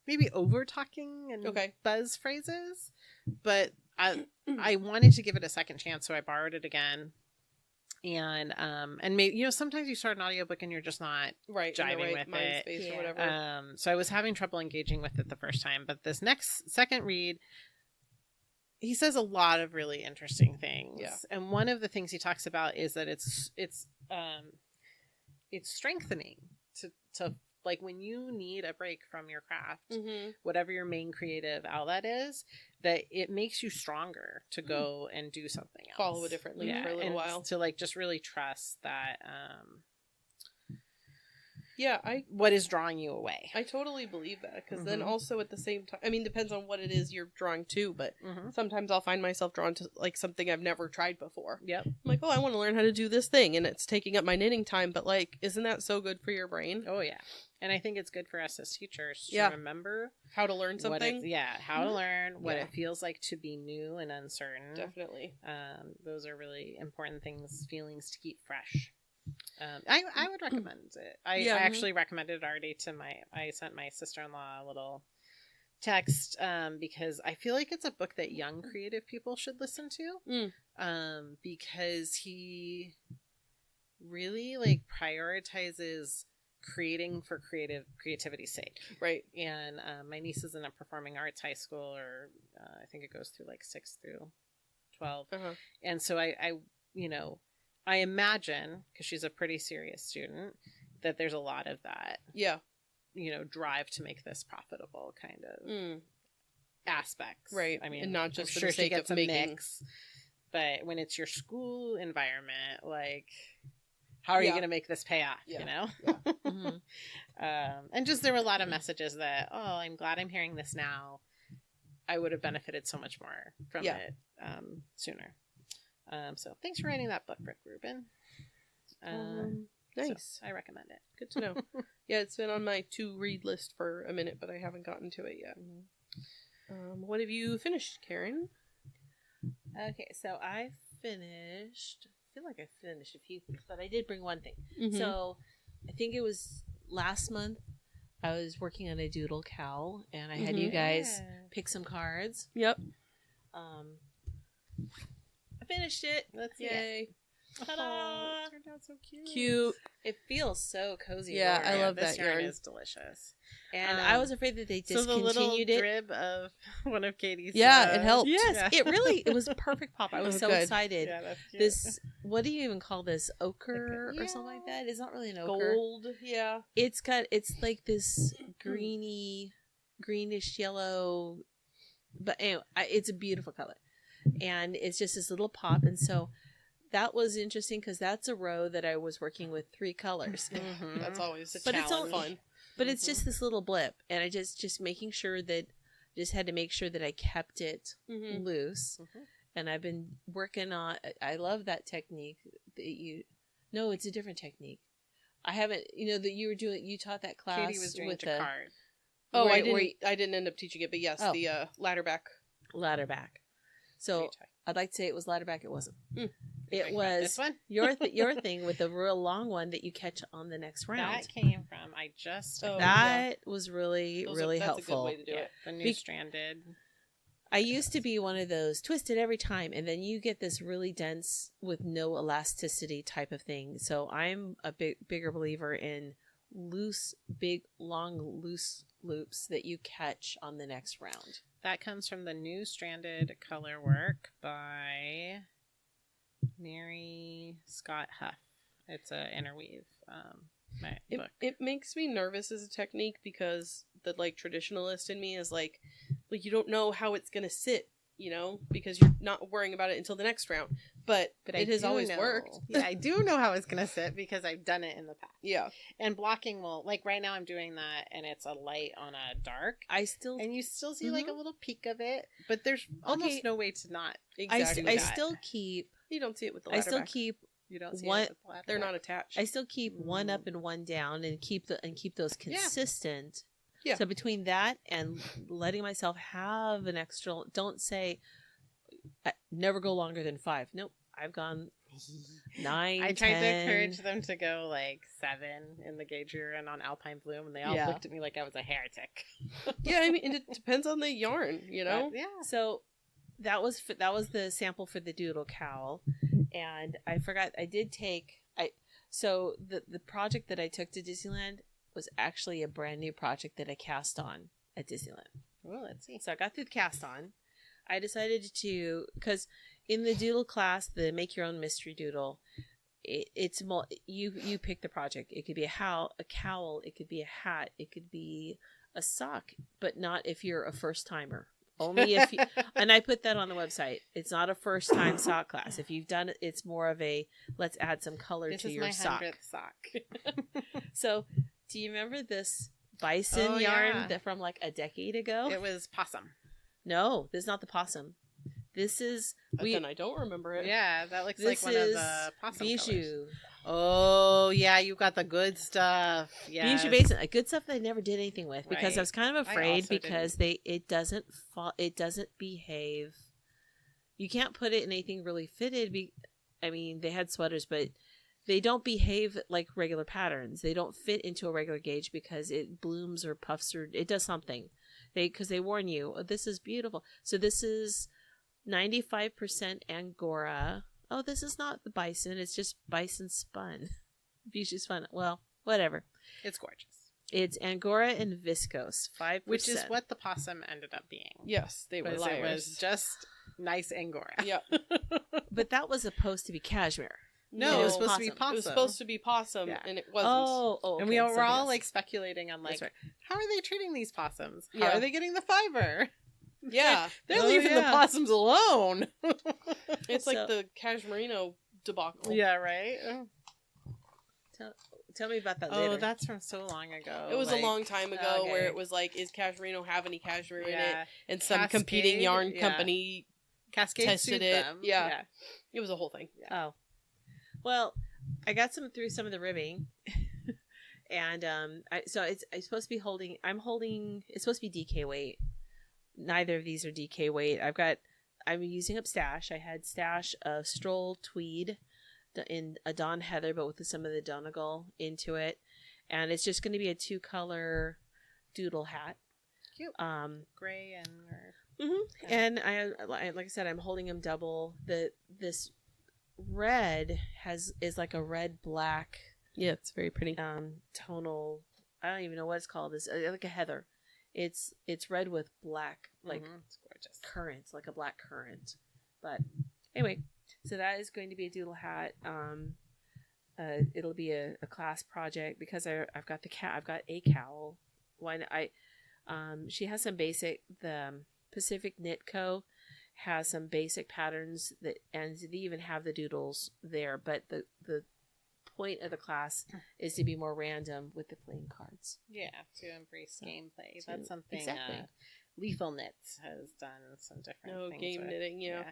maybe over talking and buzz phrases, but I wanted to give it a second chance, so I borrowed it again. And maybe, sometimes you start an audiobook and you're just not jiving with it. Space or whatever. So I was having trouble engaging with it the first time, but this second read, he says a lot of really interesting things. Yeah. And one of the things he talks about is that it's strengthening to like when you need a break from your craft, whatever your main creative outlet is, that it makes you stronger to go and do something else. Follow a different lead for a little while. To like just really trust that what is drawing you away. I totally believe that, because then also at the same time, I mean, depends on what it is you're drawing to, but sometimes I'll find myself drawn to like something I've never tried before. Yep. I'm like, oh, I want to learn how to do this thing, and it's taking up my knitting time, but like, isn't that so good for your brain? Oh yeah. And I think it's good for us as teachers to remember how to learn something. How to learn, what it feels like to be new and uncertain. Definitely. Those are really important feelings to keep fresh. I would recommend it. I actually recommended it already I sent my sister-in-law a little text because I feel like it's a book that young creative people should listen to because he really like prioritizes creating for creativity's sake. Right. And my niece is in a performing arts high school, or I think it goes through like 6th through 12. And so I imagine, because she's a pretty serious student, that there's a lot of that. Yeah. Drive to make this profitable kind of aspects. Right. I mean, and not just for the sake of making a mix, but when it's your school environment, like, how are you going to make this pay off? Yeah. And just there were a lot of messages that, oh, I'm glad I'm hearing this now. I would have benefited so much more from it sooner. So thanks for writing that book, Rick Rubin. Nice. So I recommend it. Good to know. Yeah, it's been on my to-read list for a minute, but I haven't gotten to it yet. What have you finished, Karin? Okay, so I finished... I feel like I finished a few things, but I did bring one thing. So I think it was last month I was working on a doodle cow, and I had you guys pick some cards. Yep. I finished it. Let's yay. Ta-da! It turned out so cute. Cute. It feels so cozy. Yeah, I love that yarn. yarn. Is delicious. And I was afraid that they discontinued so the little it. Drib of one of Kaity's. Yeah, it helped. Yes, it was a perfect pop. I was so excited. Yeah, that's cute. This, what do you even call this? Ochre or something like that? It's not really an ochre. Gold. Yeah. It's like this greenish yellow, but anyway, it's a beautiful color. and it's just this little pop. And so that was interesting because that's a row that I was working with 3 colors. Mm-hmm. That's always a But it's challenge. all Fun. But it's just this little blip, and I just making sure that just had to make sure that I kept it loose. And I've been working on. I love that technique that you. No, it's a different technique. I haven't. That you were doing. You taught that class. Katie was doing with jacquard. Oh, where- I where didn't end up teaching it, but yes, Oh. the ladder back. ladder back. So I'd like to say it was ladder back. It wasn't. It was this one. your thing with the real long one that you catch on the next round. That came from I just Oh, that was really That's helpful. a good way to do it. the new stranded. I used to be one of those twisted every time, and then you get this really dense with no elasticity type of thing. So I'm a bigger believer in loose, big, long, loose loops that you catch on the next round. That comes from the new stranded color work by Mary Scott Huff. It's a interweave book. It makes me nervous as a technique because the traditionalist in me is like you don't know how it's gonna sit, because you're not worrying about it until the next round. But it has always worked. Yeah, I do know how it's gonna sit because I've done it in the past. Yeah. And blocking will, right now I'm doing that, and it's a light on a dark. And you still see a little peek of it, but there's almost no way to not Exactly. I still keep. You don't see it with the ladder I still back. keep. You don't see One- it with the ladder They're back. not attached. I still keep one up and one down, and keep those consistent. Yeah. So between that and letting myself have an extra, don't say never go longer than 5. Nope, I've gone 9. I tried 10. to encourage them to go 7 in the gauge you're in on Alpine Bloom, and they all Yeah. looked at me like I was a heretic. Yeah, I mean, it depends on the yarn, But, yeah. So that was the sample for the doodle cowl, and I forgot I did take so the project that I took to Disneyland was actually a brand new project that I cast on at Disneyland. Well, let's see. So I got through the cast on. I decided to, because in the doodle class, the make your own mystery doodle, you pick the project. It could be a cowl, it could be a hat, it could be a sock, but not if you're a first timer. Only if you, and I put that on the website. It's not a first time sock class. If you've done it, it's more of a let's add some color to your sock. This is my 100th sock. So, do you remember this bison yarn that from a decade ago? It was possum. No, this is not the possum. This is then I don't remember it. Yeah, that looks this like one of is the possum bijou. colors. Oh, yeah, you got the good stuff. Yeah. Bijou basin, a good stuff that I never did anything with because Right. I was kind of I afraid also because it doesn't behave. You can't put it in anything really fitted. I mean, they had sweaters, but they don't behave like regular patterns. They don't fit into a regular gauge because it blooms or puffs or it does something. Because they warn you, oh, this is beautiful. So this is 95% Angora. Oh, this is not the bison. It's just bison spun. Bijou spun. Well, whatever. It's gorgeous. It's Angora and viscose, 5%. Which is what the possum ended up being. Yes, they were Because liars. it was just nice Angora. Yeah. But that was supposed to be cashmere. No, it was supposed to be possum. possum. It was supposed to be possum, Yeah. and it wasn't. Oh, And we were something all else. speculating on That's right. how are they treating these possums? How Yeah. are they getting the fiber? Yeah. They're Oh, leaving the yeah. possums alone. It's So- like the Cashmerino debacle. Yeah, right? Tell me about that Oh, later. that's from so long ago. It was a long time ago okay. where it was like, is Cashmerino have any cashmere in it? Yeah. And some Cascade, competing yarn yeah. company. Cascade tested sued it. them. Yeah. It was a whole thing. Oh. Well, I got through some of the ribbing. And so it's supposed to be it's supposed to be DK weight. Neither of these are DK weight. I'm using up stash. I had stash of Stroll tweed in a Dawn Heather, but with some of the Donegal into it. And it's just going to be a 2-color doodle hat. Cute. Gray and... Mm-hmm. And I like I said, I'm holding them double. This red is like a red black Yeah, it's very pretty. tonal. I don't even know what it's called. It's like a heather. It's red with black it's gorgeous. current, like a black currant. But anyway, so that is going to be a doodle hat. It'll be a class project because I've got I've got a cowl. She has some basic the Pacific Knit Co. has some basic patterns and they even have the doodles there, but the point of the class is to be more random with the playing cards. Yeah, to embrace gameplay. So, That's something exactly. Lethal Knits has done some different things game with. knitting, yeah.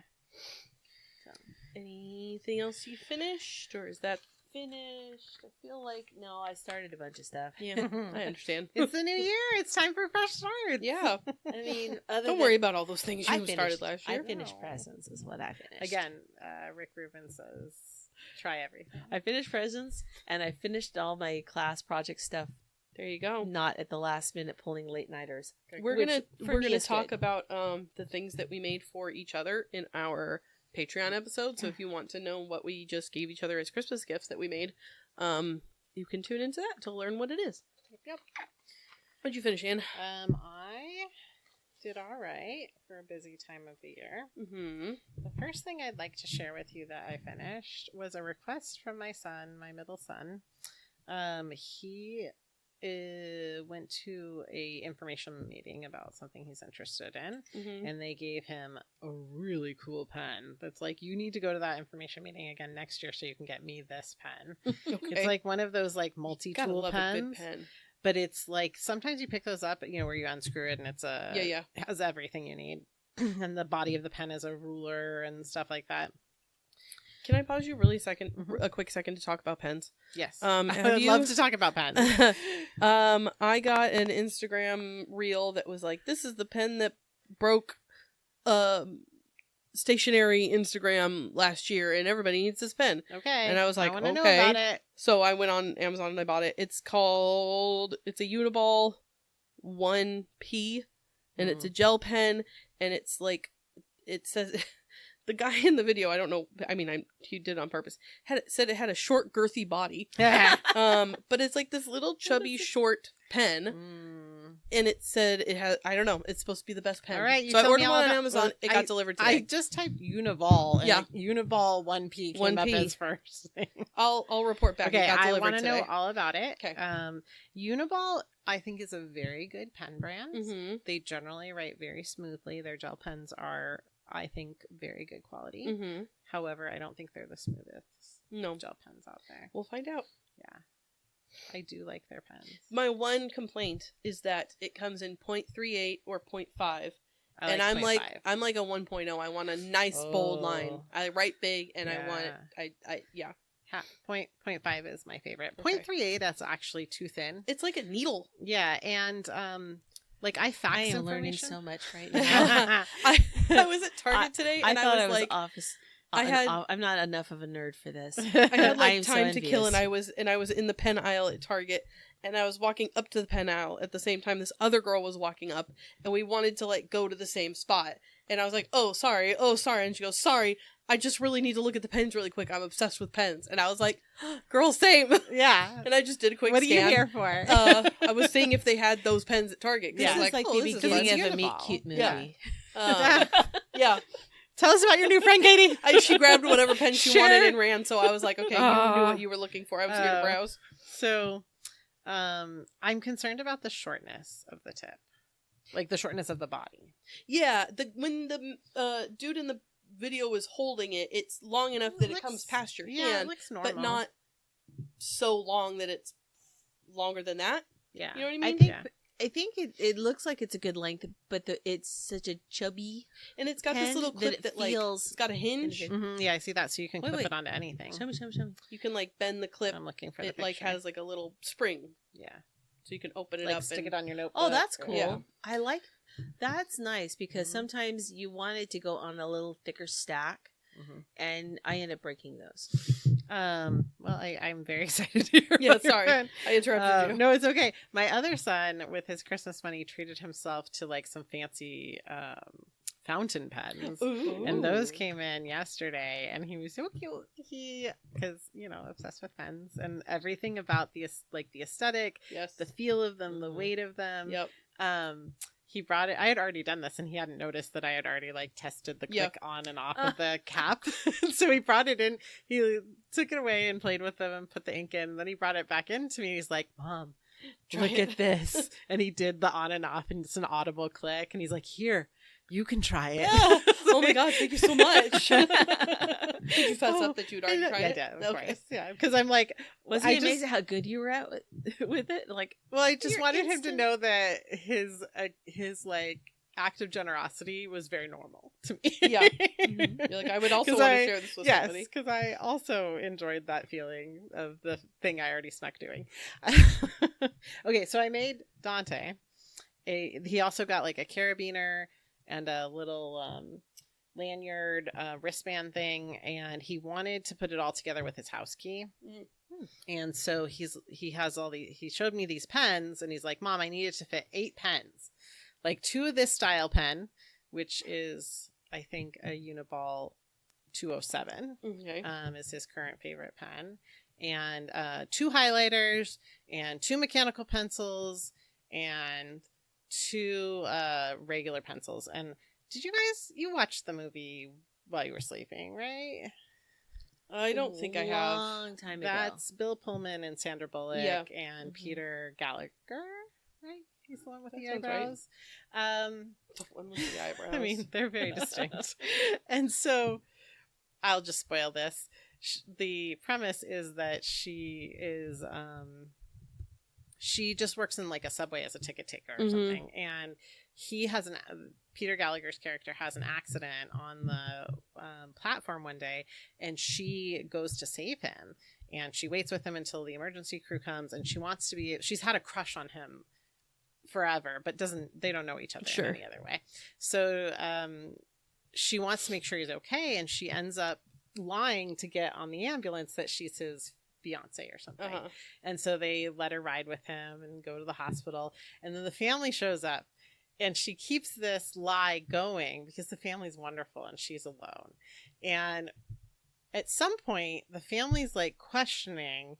So, Anything else you finished, or is that finished. I feel like no, I started a bunch of stuff. yeah? I understand. It's the new year. It's time for fresh starts. Yeah, I mean, other don't than, worry about all those things I you started last year. I finished No. presents is what I finished. Again, Rick Rubin says, try everything. I finished presents and I finished all my class project stuff. There you go. Not at the last minute pulling late nighters. We're Which, gonna for we're me, gonna is talk good. about the things that we made for each other in our Patreon episode. So if you want to know what we just gave each other as Christmas gifts that we made, you can tune into that to learn what it is. Yep. What'd you finish, Anne? I did all right for a busy time of the year. Mm-hmm. The first thing I'd like to share with you that I finished was a request from my son, my middle son. He went to a information meeting about something he's interested in, Mm-hmm. and they gave him a really cool pen that's like, you need to go to that information meeting again next year so you can get me this pen. Okay. It's like one of those like Gotta multi-tool love a pens, good pen. but it's like sometimes you pick those up, where you unscrew it and it's Yeah. it has everything you need. And the body of the pen is a ruler and stuff like that. Can I pause you really Mhm. a quick second to talk about pens? Yes. Have I would you- love to talk about pens. I got an Instagram reel that was like, this is the pen that broke stationary Instagram last year, and everybody needs this pen. Okay. And I was like, want to know okay. about it. So I went on Amazon and I bought it. It's a Uniball 1P, and it's a gel pen, and it's like, it says, the guy in the video, I don't know, I mean, he did it on purpose, said it had a short, girthy body. But it's like this little chubby short pen, and it said it has, I don't know, it's supposed to be the best pen. All right, you so I tell me ordered all one on about- Amazon. well, It got delivered today. I just typed Uniball, and Yeah. Uniball 1P came up 1P. as first thing. I'll report back. Okay, It got I delivered want to today. know all about it. Okay. Uniball, I think, is a very good pen brand. Mm-hmm. They generally write very smoothly. Their gel pens are, I think, very good quality. Mm-hmm. However, I don't think they're the smoothest No. gel pens out there. We'll find out. Yeah. I do like their pens. My one complaint is that it comes in 0.38 or 0.5. I And I'm like 0.5. I'm like a 1.0. I want a nice bold line. Oh. I write big and I Yeah. want I yeah. 0.5 is my favorite. Okay. 0.38, that's actually too thin. It's like a needle. Yeah, and like I fax I am information. learning so much right now. I was at Target today and I thought I I was was like office. I had- I'm not enough of a nerd for this. I had I like am so time to kill and envious. I was in the pen aisle at Target and I was walking up to the pen aisle at the same time this other girl was walking up and we wanted to like go to the same spot and I was like, oh sorry, and she goes, sorry, I just really need to look at the pens really quick, I'm obsessed with pens. And I was like, girl, same. Yeah. And I just did a quick What are you scan. here for? I was seeing if they had those pens at Target. 'Cause This I was is like oh, the this is beginning fun. of a Meet Uniball. Cute movie. Yeah. Yeah. Tell us about your new friend, Katie. She grabbed whatever pen she Sure. wanted and ran, so I was like, okay, you knew what you were looking for. I was here to browse. So, I'm concerned about the shortness of the tip, like the shortness of the body. Yeah, when the dude in the video was holding it, it's long enough that it looks- comes past your Yeah, hand, it looks normal, but not so long that it's longer than that. Yeah, You know what I mean? I think Yeah. I think it looks like it's a good length, but it's such a chubby. And it's got pen this little clip it that like feels. it's got a hinge. Yeah, I see that. So you can Wait, clip wait. it onto anything. Show me. You can like bend the clip. I'm looking for the It like picture. has like a little spring, Yeah, so you can open it like up stick and it on your notebook. Oh, that's or- cool. Yeah. I like. That's nice because Mhm. sometimes you want it to go on a little thicker stack, Mhm. and I end up breaking those. Well, I'm very excited to hear. Yeah, about your sorry. friend. I interrupted you. No, it's okay. My other son, with his Christmas money, treated himself to like some fancy fountain pens. Ooh. And those came in yesterday, and he was so cute. Because obsessed with pens and everything about the aesthetic, Yes. the feel of them, the Mhm. weight of them. Yep. He brought it. I had already done this, and he hadn't noticed that I had already like tested the Yeah. click on and off of the cap. So he brought it in. He took it away and played with them and put the ink in. And then he brought it back in to me. He's like, "Mom, Try look it." at this." And he did the on and off, and it's an audible click. And he's like, "Here, you can try it. Oh my god, thank you so much. Did you fess up that you'd already tried it? Yeah, of course. Yeah, because I'm like, was he amazed at how good you were at with it? Like, well, I just wanted him to know that his like act of generosity was very normal to me. Yeah. You're like, I would also want to share this with somebody. Yes, because I also enjoyed that feeling of the thing I already snuck doing. Okay, so I made Dante. He also got like a carabiner and a little lanyard wristband thing, and he wanted to put it all together with his house key. And so he has all these. He showed me these pens, and he's like, "Mom, I needed to fit 8 pens, like 2 of this style pen, which is I think a Uniball 207, Okay. is his current favorite pen, and 2 highlighters, and 2 mechanical pencils, and 2 regular pencils." And did you watched the movie while you were sleeping, right? I don't think I have. Long time ago. That's Bill Pullman and Sandra Bullock and Mm-hmm. Peter Gallagher, right? He's the one with the sounds right. eyebrows. The one with the eyebrows. I mean, they're very distinct. And so I'll just spoil this. The premise is that she just works in like a subway as a ticket taker or something. And Peter Gallagher's character has an accident on the platform one day, and she goes to save him, and she waits with him until the emergency crew comes, and she's had a crush on him forever, but they don't know each other in any other way. So she wants to make sure he's okay, and she ends up lying to get on the ambulance that she's his fiance or something. And so they let her ride with him and go to the hospital, and then the family shows up. And she keeps this lie going because the family's wonderful and she's alone. And at some point, the family's like questioning,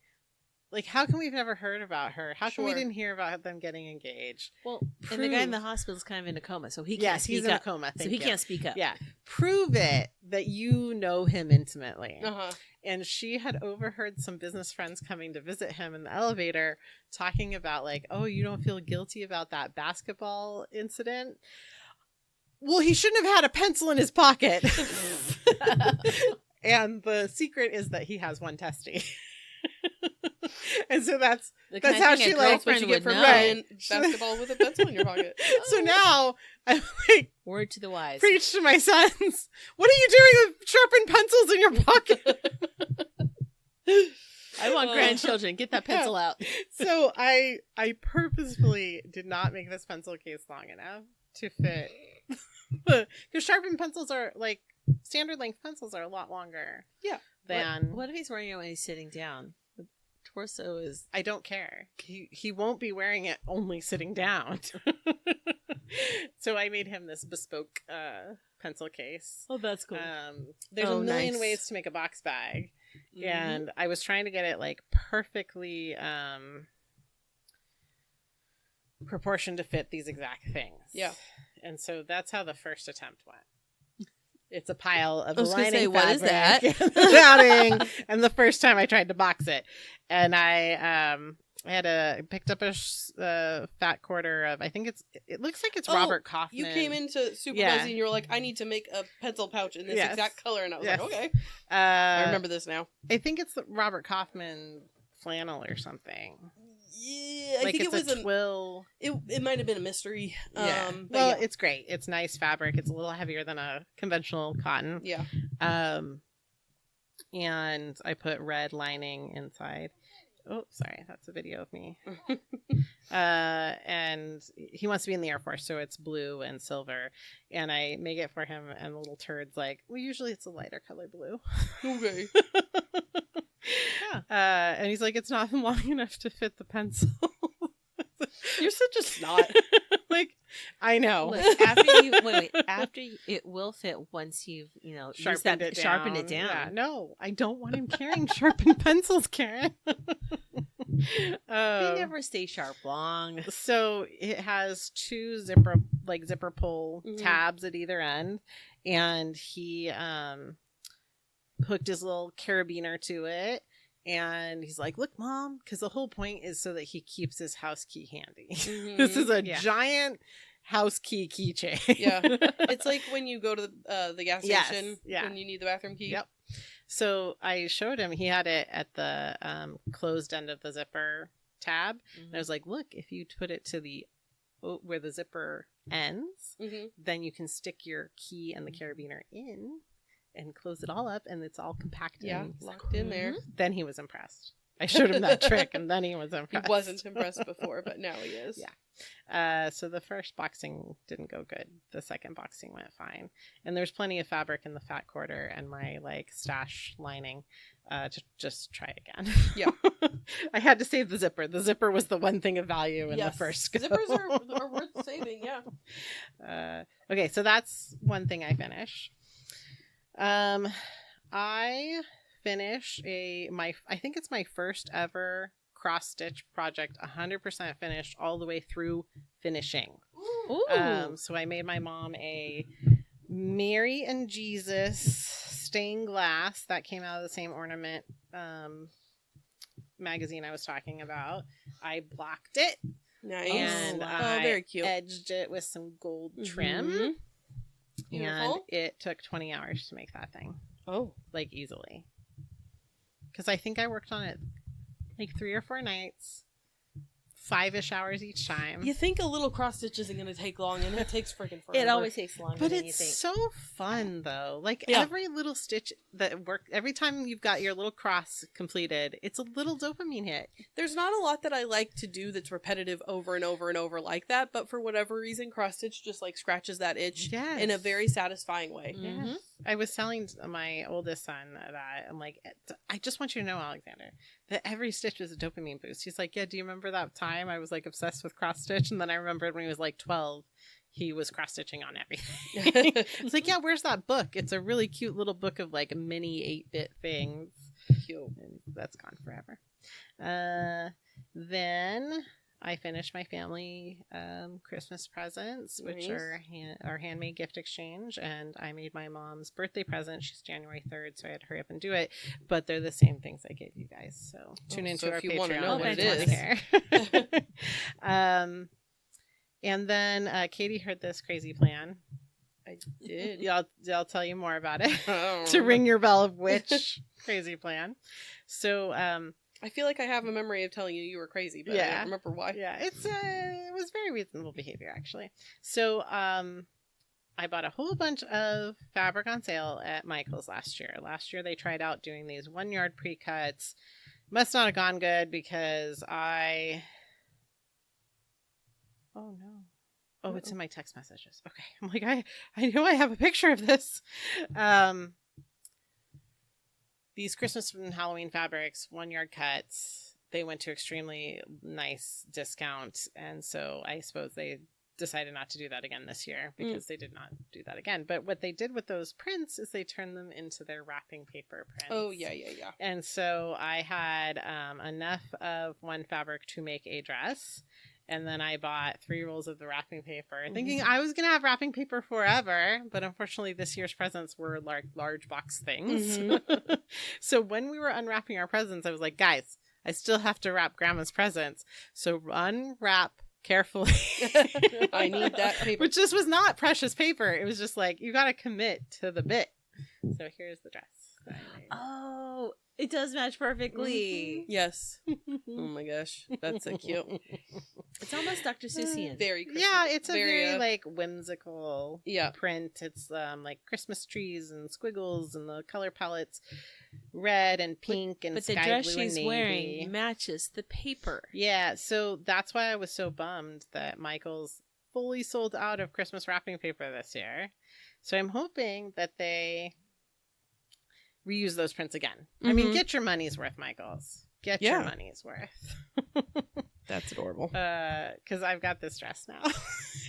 like, how come we've never heard about her? How come we didn't hear about them getting engaged? Well, and the guy in the hospital is kind of in a coma, so he can't Yes, speak he's up. in a coma. So he can't speak up. Yeah. Prove it that you know him intimately. And she had overheard some business friends coming to visit him in the elevator talking about like, oh, you don't feel guilty about that basketball incident? Well, he shouldn't have had a pencil in his pocket. And the secret is that he has one testy. And so that's how she likes what you get from playing basketball with a pencil in your pocket. So now I'm like, word to the wise. Preach to my sons. What are you doing with sharpened pencils in your pocket? I want grandchildren. Get that pencil out. So I purposefully did not make this pencil case long enough to fit. Because sharpened pencils are like standard length pencils are a lot longer. Yeah. Than what if he's wearing it when he's sitting down? The torso is. I don't care. He won't be wearing it only sitting down. So I made him this bespoke pencil case. Oh, that's cool. There's a million ways to make a box bag. And I was trying to get it like perfectly proportioned to fit these exact things. Yeah. And so that's how the first attempt went. It's a pile of I was gonna lining say, what is that? outing, and the first time I tried to box it, and I picked up a fat quarter of, I think it looks like it's Robert Kaufman. You came into supervising and you were like, I need to make a pencil pouch in this exact color, and I was like, okay. I remember this now. I think it's the Robert Kaufman flannel or something. Yeah, I like think it was a twill. It might have been a mystery. Well, it's great. It's nice fabric. It's a little heavier than a conventional cotton. Yeah. And I put red lining inside. Oh, sorry. That's a video of me. And he wants to be in the Air Force, so it's blue and silver. And I make it for him, and the little turd's like, well, usually it's a lighter color blue. Okay. And he's like, it's not long enough to fit the pencil. You're such a snot. Like, I know. Look, after it will fit once you've sharpened it down. Yeah, no, I don't want him carrying sharpened pencils, Karen. They never stay sharp long. So it has 2 zipper pull tabs at either end, and he hooked his little carabiner to it. And he's like, look, Mom, because the whole point is so that he keeps his house key handy. This is a giant house keychain. Yeah. It's like when you go to the gas Yes, station yeah. when you need the bathroom key. Yep. So I showed him, he had it at the closed end of the zipper tab. Mhm. And I was like, look, if you put it to the where the zipper ends, then you can stick your key and the carabiner in and close it all up, and it's all compacted. Yeah, He's like, locked in there. Then he was impressed. I showed him that trick, and then he was He impressed. wasn't impressed before, but now he is. Yeah. So the first boxing didn't go good. The second boxing went fine. And there's plenty of fabric in the fat quarter and my stash lining. Just try again. Yeah. I had to save the zipper. The zipper was the one thing of value in the first go. Zippers are worth saving, yeah. Okay, so that's one thing I finished. I finished I think it's my first ever cross stitch project, 100% finished all the way through finishing. Ooh. So I made my mom a Mary and Jesus stained glass that came out of the same ornament magazine I was talking about. I blocked it. Nice. And very cute. edged it with some gold trim. Mhm. And Beautiful. it took 20 hours to make that thing. Oh. Easily. Because I think I worked on it 3 or 4 nights, 5-ish hours each time. You think a little cross stitch isn't going to take long, and it takes freaking forever. It always takes longer But than you it's think. so fun, though. Yeah. Every little stitch that worked, every time you've got your little cross completed, it's a little dopamine hit. There's not a lot that I like to do that's repetitive over and over and over like that, but for whatever reason, cross stitch just scratches that itch in a very satisfying way. Mhm. I was telling my oldest son that I'm like, I just want you to know, Alexander, that every stitch is a dopamine boost. He's like, yeah, do you remember that time I was obsessed with cross stitch? And then I remembered when he was 12, he was cross stitching on everything. It's like, yeah, where's that book? It's a really cute little book of mini 8-bit things. Cute. And that's gone forever. Then I finished my family Christmas presents, which Nice. are our handmade gift exchange, and I made my mom's birthday present. She's January 3rd, so I had to hurry up and do it. But they're the same things I gave you guys, so tune into so our if you Patreon wanna know what if it you wanna hear. And then Katie heard this crazy plan. I did. Yeah, I'll tell you more about it Oh. to ring your bell of which crazy plan. So I feel like I have a memory of telling you were crazy, but I Yeah. don't remember why. yeah, it was very reasonable behavior, actually. So I bought a whole bunch of fabric on sale at Michael's last year. Last year they tried out doing these 1-yard pre-cuts. Must not have gone good because oh no. Oh, it's in my text messages. Okay. I'm like, I know I have a picture of this. These Christmas and Halloween fabrics, 1-yard cuts, they went to extremely nice discount. And so I suppose they decided not to do that again this year because they did not do that again. But what they did with those prints is they turned them into their wrapping paper prints. Oh, yeah. And so I had enough of one fabric to make a dress. And then I bought 3 rolls of the wrapping paper, thinking I was going to have wrapping paper forever. But unfortunately, this year's presents were large box things. So when we were unwrapping our presents, I was like, guys, I still have to wrap Grandma's presents. So unwrap carefully. I need that paper. Which just was not precious paper. It was just you got to commit to the bit. So here's the dress that I made. Oh, it does match perfectly. Yes. Oh my gosh. That's so cute. It's almost Dr. Seussian. Very Christmas. Yeah, it's a very, very whimsical yeah. print. It's Christmas trees and squiggles and the color palettes red and pink and But the sky dress blue and she's navy. wearing matches the paper. Yeah, so that's why I was so bummed that Michael's fully sold out of Christmas wrapping paper this year. So I'm hoping that they reuse those prints again. I mean, get your money's worth, Michaels. Get your money's worth. That's adorable. Because I've got this dress now.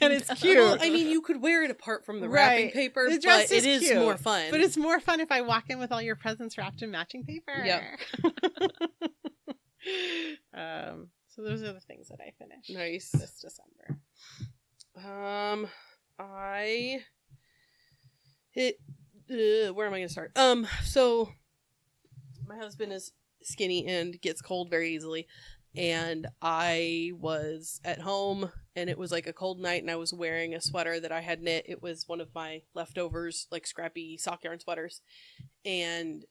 And it's cute. Well, I mean, you could wear it apart from the wrapping paper, The dress but it is cute, more fun. But it's more fun if I walk in with all your presents wrapped in matching paper. Yep. So those are the things that I finished Nice. this December. Where am I going to start? So my husband is skinny and gets cold very easily. and I was at home, and it was like a cold night, and I was wearing a sweater that I had knit. It was one of my leftovers, like scrappy sock yarn sweaters, and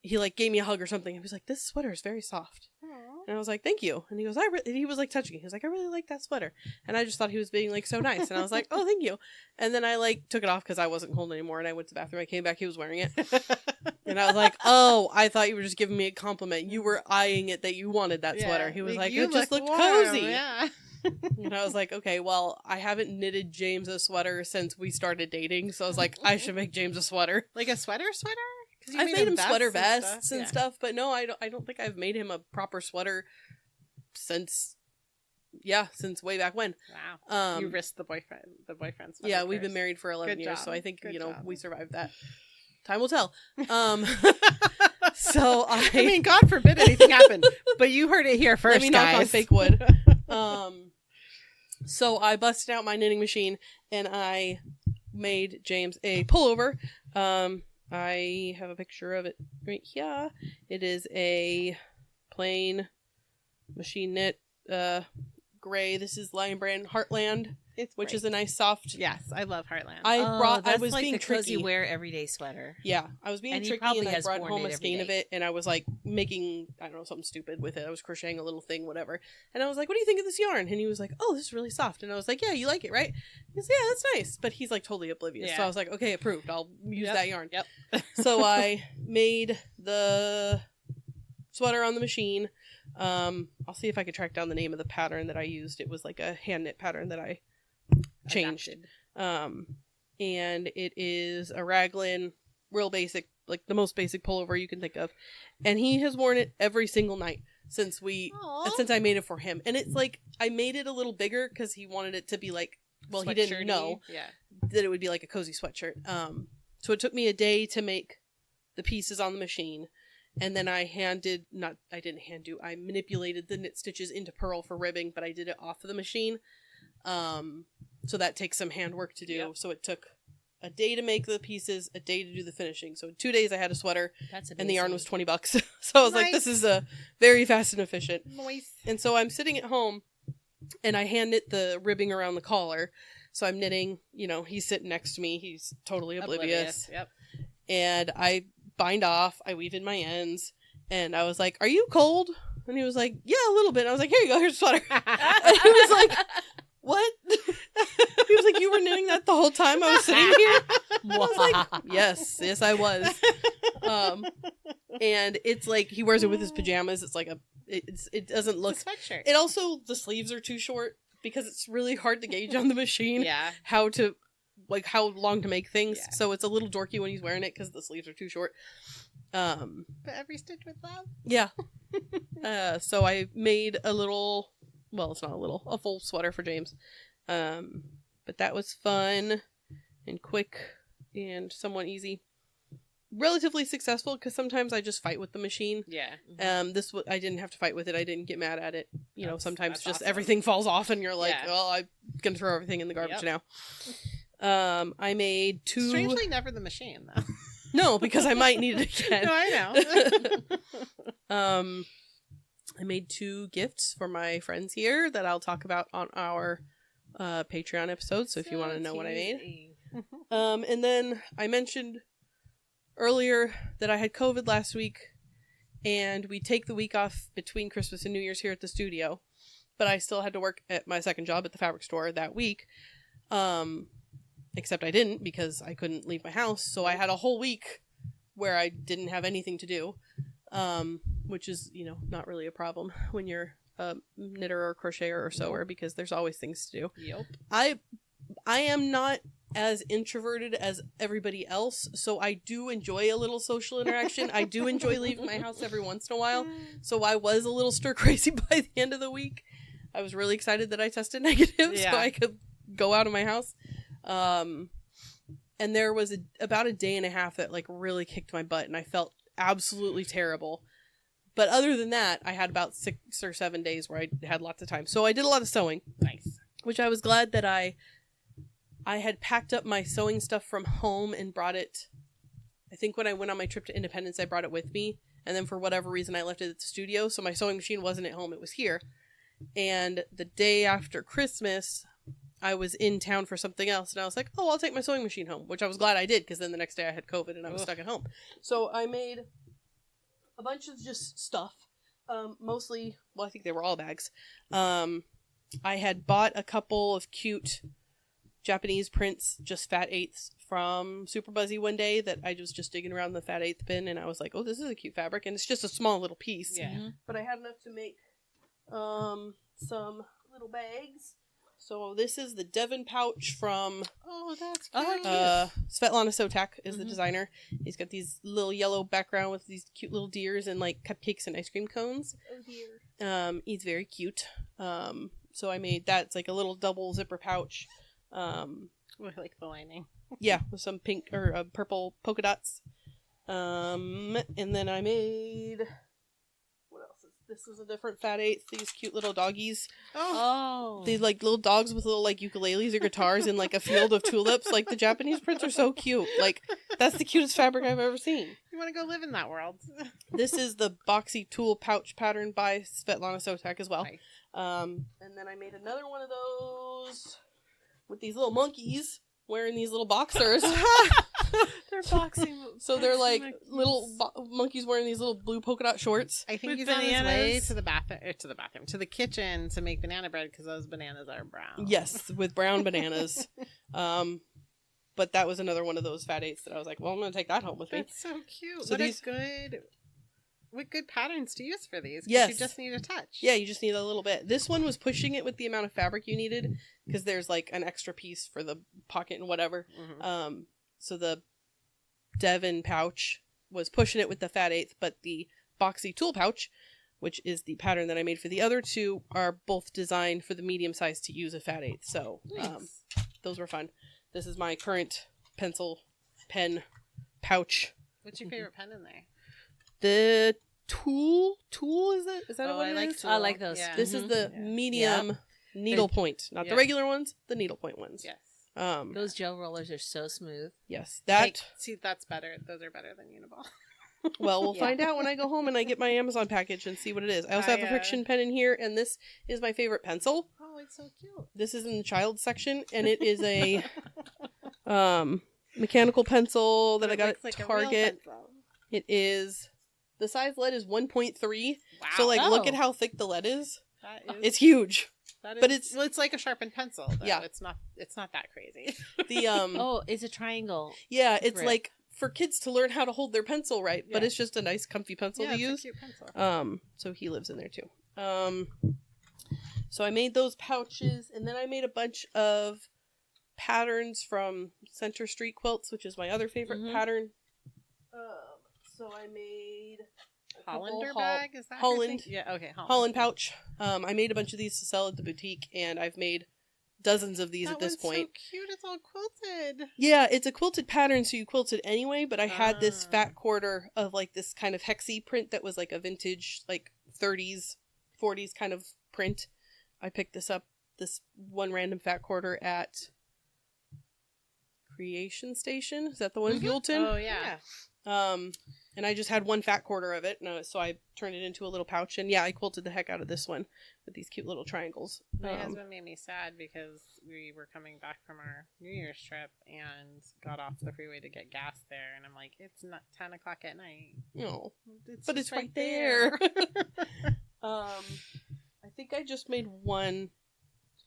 he like gave me a hug or something. He was like, "This sweater is very soft." Aww. And I was like, "Thank you." And he goes, and he was like touching it. He was like, "I really like that sweater." And I just thought he was being like so nice. And I was like, "Oh, thank you." And then I like took it off because I wasn't cold anymore. And I went to the bathroom. I came back. He was wearing it. And I was like, "Oh, I thought you were just giving me a compliment. You were eyeing it that you wanted that sweater." He was like, "You "It just look looked warm." cozy." Yeah. And I was like, "Okay, well, I haven't knitted James a sweater since we started dating. So I was like, I should make James a sweater." Like a sweater? 'Cause you I've made him sweater vests vests and stuff, but no, I don't think I've made him a proper sweater since way back when. Wow. You risked the boyfriend sweater. Yeah, we've curse. been married for 11 Good years, job. so I think, Good job. we survived that. Time will tell. So I mean, God forbid anything happened, but you heard it here first, let me knock on guys. fake wood. So I busted out my knitting machine and I made James a pullover. I have a picture of it right here. It is a plain machine knit gray. This is Lion Brand Heartland, which is a nice soft. Yes, I love Heartland. I was like being the tricky. cozy wear everyday sweater. Yeah, I was being And he tricky, probably and I has brought worn home it a every skein of day. it, and I was like making, I don't know, something stupid with it. I was crocheting a little thing, whatever. And I was like, "What do you think of this yarn?" And he was like, "Oh, this is really soft." And I was like, "Yeah, you like it, right?" He goes, "Yeah, that's nice." But he's like totally oblivious. Yeah. So I was like, "Okay, approved. I'll use Yep. that yarn." Yep. So I made the sweater on the machine. I'll see if I can track down the name of the pattern that I used. It was like a hand knit pattern that I changed. Adapted. And it is a raglan, real basic, like the most basic pullover you can think of. And he has worn it every single night since I made it for him. And it's like, I made it a little bigger because he wanted it to be like, well, he didn't know that it would be like a cozy sweatshirt. So it took me a day to make the pieces on the machine. And then I manipulated the knit stitches into purl for ribbing, but I did it off of the machine. So that takes some handwork to do. Yep. So it took a day to make the pieces, a day to do the finishing. So in 2 days I had a sweater. That's amazing. And the yarn was $20. So I was like, this is very fast and efficient. Nice. And so I'm sitting at home and I hand knit the ribbing around the collar. So I'm knitting, he's sitting next to me. He's totally oblivious. Yep. And I bind off, I weave in my ends, and I was like, "Are you cold?" And he was like, "Yeah, a little bit." And I was like, "Here you go, here's a sweater." And he was like, "What?" He was like, "You were knitting that the whole time I was sitting here?" And I was like, yes, I was. And it's like, he wears it with his pajamas. It's like it doesn't look... It's a sweatshirt. It also, the sleeves are too short because it's really hard to gauge on the machine. Yeah. How long to make things. Yeah. So it's a little dorky when he's wearing it because the sleeves are too short. But every stitch with love. Yeah. So I made a full sweater for James. But that was fun and quick and somewhat easy. Relatively successful because sometimes I just fight with the machine. Yeah. I didn't have to fight with it. I didn't get mad at it. Sometimes that's just awesome. everything falls off and you're like, Yeah. "Well, I'm gonna throw everything in the garbage now." I made 2. Strangely, never the machine though. No, because I might need it again. No, I know. I made 2 gifts for my friends here that I'll talk about on our Patreon episode. So if you want to know what I made. And then I mentioned earlier that I had COVID last week, and we take the week off between Christmas and New Year's here at the studio, but I still had to work at my second job at the fabric store that week. Except I didn't because I couldn't leave my house. So I had a whole week where I didn't have anything to do, which is, not really a problem when you're a knitter or crocheter or sewer because there's always things to do. Yep. I am not as introverted as everybody else, so I do enjoy a little social interaction. I do enjoy leaving my house every once in a while. So I was a little stir crazy by the end of the week. I was really excited that I tested negative so I could go out of my house. And there was about a day and a half that really kicked my butt and I felt absolutely terrible. But other than that, I had about 6 or 7 days where I had lots of time. So I did a lot of sewing. Nice. Which I was glad that I had packed up my sewing stuff from home and brought it. I think when I went on my trip to Independence, I brought it with me. And then for whatever reason, I left it at the studio. So my sewing machine wasn't at home. It was here. And the day after Christmas, I was in town for something else. And I was like, oh, I'll take my sewing machine home, which I was glad I did because then the next day I had COVID and I was stuck at home. So I made a bunch of just stuff. Mostly, well, I think they were all bags. I had bought a couple of cute Japanese prints, just fat eighths from Super Buzzy one day that I was just digging around the fat eighth bin and I was like, oh, this is a cute fabric and it's just a small little piece. Yeah. Mm-hmm. But I had enough to make some little bags. So this is the Devon pouch from Oh, that's cute. Svetlana Sotak is the designer. He's got these little yellow background with these cute little deers and like cupcakes and ice cream cones. Oh dear. He's very cute. So I made that. It's like a little double zipper pouch. I like the lining. Yeah, with some pink or purple polka dots. And then I made, what else? This is a different fat eighth. These cute little doggies. Oh. These like little dogs with little like ukuleles or guitars in like a field of tulips. Like the Japanese prints are so cute. Like that's the cutest fabric I've ever seen. You want to go live in that world? This is the boxy tulle pouch pattern by Svetlana Sotak as well. Nice. And then I made another one of those with these little monkeys wearing these little boxers. They're boxing. So they're like monkeys. little monkeys wearing these little blue polka dot shorts. I think With he's on his way bananas. to the kitchen to make banana bread because those bananas are brown. Yes, with brown bananas. But that was another one of those fat eights that I was like, well, I'm going to take that home with me. That's so cute. So What good patterns to use for these? 'Cause Yes. you just need a touch. Yeah, you just need a little bit. This one was pushing it with the amount of fabric you needed because there's like an extra piece for the pocket and whatever. Mhm. So the Devon pouch was pushing it with the fat eighth, but the boxy tulle pouch, which is the pattern that I made for the other two, are both designed for the medium size to use a fat eighth. So Nice. those were fun. This is my current pencil pen pouch. What's your favorite pen in there? The tool is that Oh, what I it like is? Tool. I like those. Yeah. This is the Yeah. medium needlepoint, not the Yeah. regular ones, the needlepoint ones. Yes. Those gel rollers are so smooth. Yes, that. See, that's better. Those are better than Uniball. Well, we'll Yeah. find out when I go home and I get my Amazon package and see what it is. I also have a friction pen in here, and this is my favorite pencil. Oh, it's so cute. This is in the child section, and it is a mechanical pencil that I got at Target. It is the size lead is 1.3. Wow. So like, look Oh. at how thick the lead is. that is, It's huge. that is, but it's- well, it's like a sharpened pencil. Though. Yeah. It's not that crazy. The Oh, it's a triangle. yeah, it's grip. like for kids to learn how to hold their pencil right, but Yeah. it's just a nice comfy pencil yeah, to it's use. a cute pencil. So he lives in there too. So I made those pouches, and then I made a bunch of patterns from Center Street Quilts, which is my other favorite Mhm. pattern. So I made a couple Hollander bag? Is that her Holland. thing? Yeah. Okay. Holland pouch. I made a bunch of these to sell at the boutique, and I've made dozens of these That at this one's point. So cute. It's all quilted. Yeah, it's a quilted pattern, so you quilt it anyway, but I had this Ah. fat quarter of like this kind of hexy print that was like a vintage, like 30s, 40s kind of print. I picked this one random fat quarter at Creation Station. Is that the one in Buellton? Oh yeah. And I just had one fat quarter of it, so I turned it into a little pouch, and yeah, I quilted the heck out of this one with these cute little triangles. My husband made me sad because we were coming back from our New Year's trip and got off the freeway to get gas there, and I'm like, it's not 10 o'clock at night. No, It's but just it's right there. I think I just made one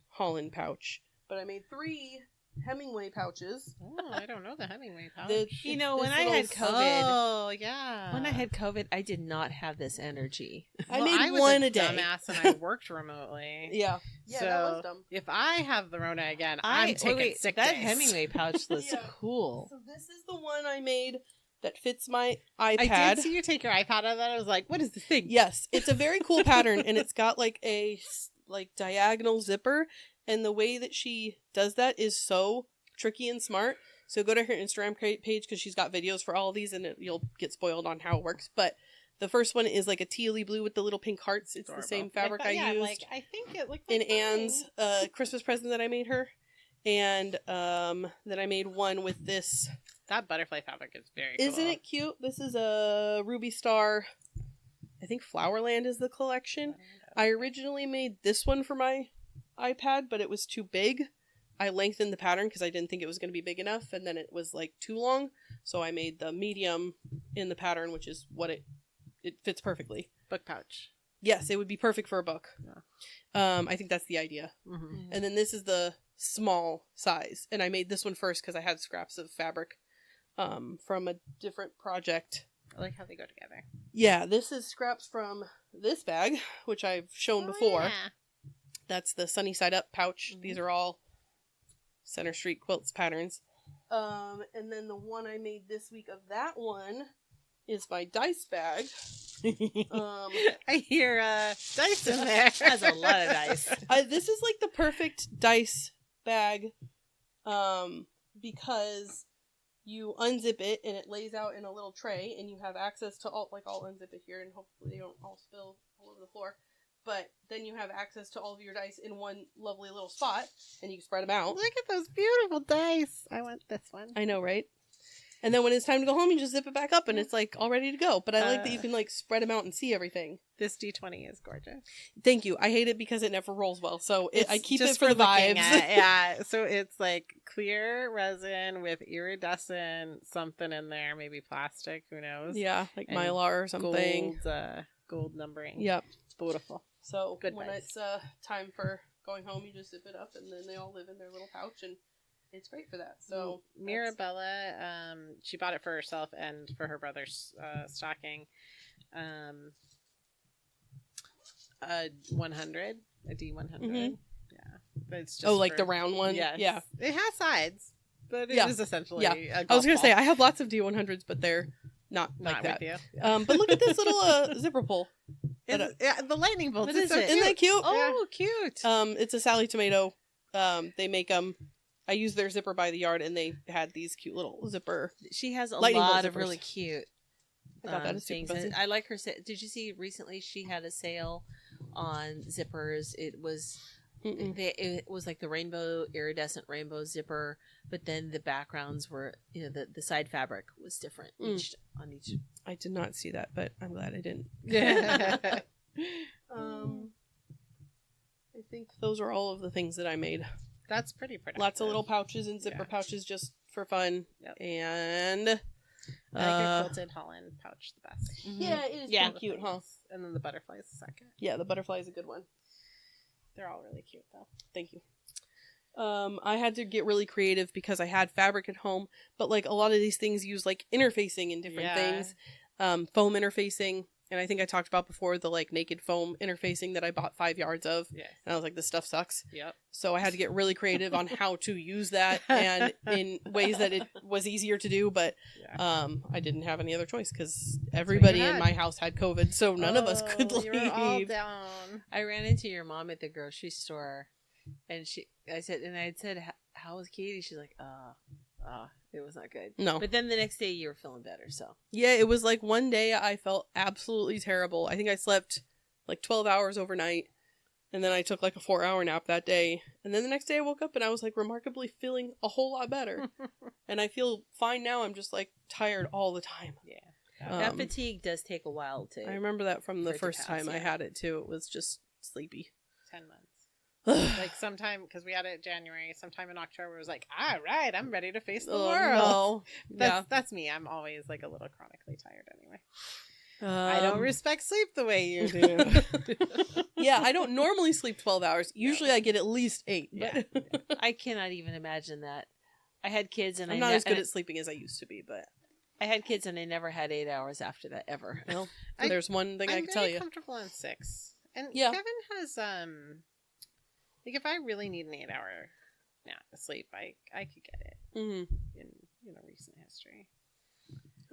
Holland pouch, but I made 3 Hemingway pouches. Oh, I don't know the Hemingway pouch. You know, This when I little had COVID, Oh, yeah. when I had COVID, I did not have this energy. I Well, made was one a a day. dumbass and I worked remotely. Yeah, that So, was dumb. if I have the Rona again, I'm taking sick that days. Hemingway pouch was Yeah. cool. So this is the one I made that fits my I iPad. did see you take your iPad out of that. I was like, what is this thing? Yes, it's a very cool pattern, and it's got like a diagonal zipper, and the way that she does that is so tricky and smart. So go to her Instagram page because she's got videos for all of these, and you'll get spoiled on how it works. But the first one is like a tealy blue with the little pink hearts. It's Adorable. the same fabric Like that, I yeah, used I think it looked in like Anne's Christmas present that I made her. And then I made one with this. That butterfly fabric is very cool. Isn't it cute? This is a Ruby Star I think Flowerland is the collection. I originally made this one for my iPad, but it was too big. I lengthened the pattern because I didn't think it was going to be big enough, and then it was like too long. So I made the medium in the pattern, which is what it fits perfectly. Book pouch. Yes, it would be perfect for a book. Yeah. I think that's the idea. Mm-hmm. And then this is the small size, and I made this one first because I had scraps of fabric from a different project. I like how they go together. Yeah, this is scraps from this bag, which I've shown before. Yeah. That's the Sunny Side Up pouch. Mm-hmm. These are all Center Street Quilts patterns. And then the one I made this week of that one is my dice bag. I hear dice in there. Has a lot of dice. This is like the perfect dice bag because you unzip it and it lays out in a little tray and you have access to all, like I'll unzip it here and hopefully they don't all spill all over the floor. But then you have access to all of your dice in one lovely little spot and you can spread them out. Look at those beautiful dice. I want this one. I know, right? And then when it's time to go home, you just zip it back up and it's like all ready to go. But I like that you can like spread them out and see everything. This D20 is gorgeous. Thank you. I hate it because it never rolls well. So I keep it just for the looking vibes. Yeah. So it's like clear resin with iridescent something in there, maybe plastic, who knows? Yeah, like And Mylar or something. Gold numbering. Yep. It's beautiful. So Good when dice. it's time for going home, you just zip it up and then they all live in their little pouch and it's great for that. So Mirabella, she bought it for herself and for her brother's stocking. A 100, a D100. Mhm. Yeah, but it's just like for- the round one. Yes. Yeah. It has sides, but it Yeah. is essentially. Yeah. A I was gonna golf say ball. I have lots of D100s, but they're not like Not that. with you. But look at this little zipper pull. Yeah, the lightning bolts. What It's is so it? Isn't that cute? Oh, cute. It's a Sally Tomato. They make them. I use their zipper by the yard, and they had these cute little zipper. She has a lightning bolt lot of zippers. really cute I thought that is super things. And fuzzy. I like her. Did you see recently she had a sale on zippers? It was it was like the rainbow iridescent rainbow zipper, but then the backgrounds were the side fabric was different on each. I did not see that, but I'm glad I didn't. Yeah. I think those are all of the things that I made. That's pretty productive. Lots of little pouches and zipper pouches just for fun. Yep. And I like your quilted Holland pouch the best. yeah, it is Yeah. pretty cute, huh? And then the butterfly is the second. Yeah, the butterfly is a good one. They're all really cute though. Thank you. I had to get really creative because I had fabric at home, but like a lot of these things use like interfacing and different Yeah. things, foam interfacing. And I think I talked about before the like naked foam interfacing that I bought 5 yards of. Yeah. And I was like, this stuff sucks. Yep. So I had to get really creative on how to use that and in ways that it was easier to do. But Yeah. I didn't have any other choice because everybody in had. my house had COVID. So none of us could leave. You were all down. I ran into your mom at the grocery store, and I said, "How was Katie?" She's like, it was not good." No. But then the next day you were feeling better, so. Yeah, it was like one day I felt absolutely terrible. I think I slept like 12 hours overnight. And then I took like a 4-hour nap that day. And then the next day I woke up and I was like remarkably feeling a whole lot better. And I feel fine now. I'm just like tired all the time. Yeah. That fatigue does take a while to. I remember that from the for it to first pass, time I yeah. had it too. It was just sleepy. 10 months. Like sometime, because we had it in January, sometime in October, it was like, all right, I'm ready to face the world. No. That's me. I'm always like a little chronically tired anyway. Yeah. I don't respect sleep the way you do. Yeah, I don't normally sleep 12 hours. Usually I get at least 8. Yeah. I cannot even imagine that. I had kids and I'm not as good at sleeping as I used to be, but I had kids and I never had 8 hours after that ever. well, I- there's one thing I I'm can tell very you. comfortable on 6. And Yeah. Kevin has, like if I really need an 8-hour nap sleep, I could get it Mhm. in recent history.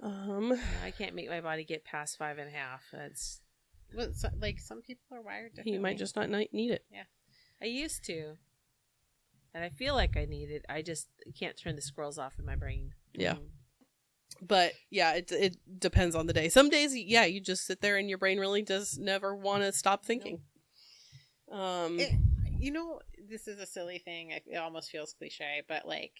I can't make my body get past 5.5. That's But like some people are wired differently. He might just not need it. I used to, and I feel like I need it. I just can't turn the squirrels off in my brain. Yeah. But yeah, it depends on the day. Some days, yeah, you just sit there and your brain really does never want to stop thinking. This is a silly thing. It almost feels cliche, but like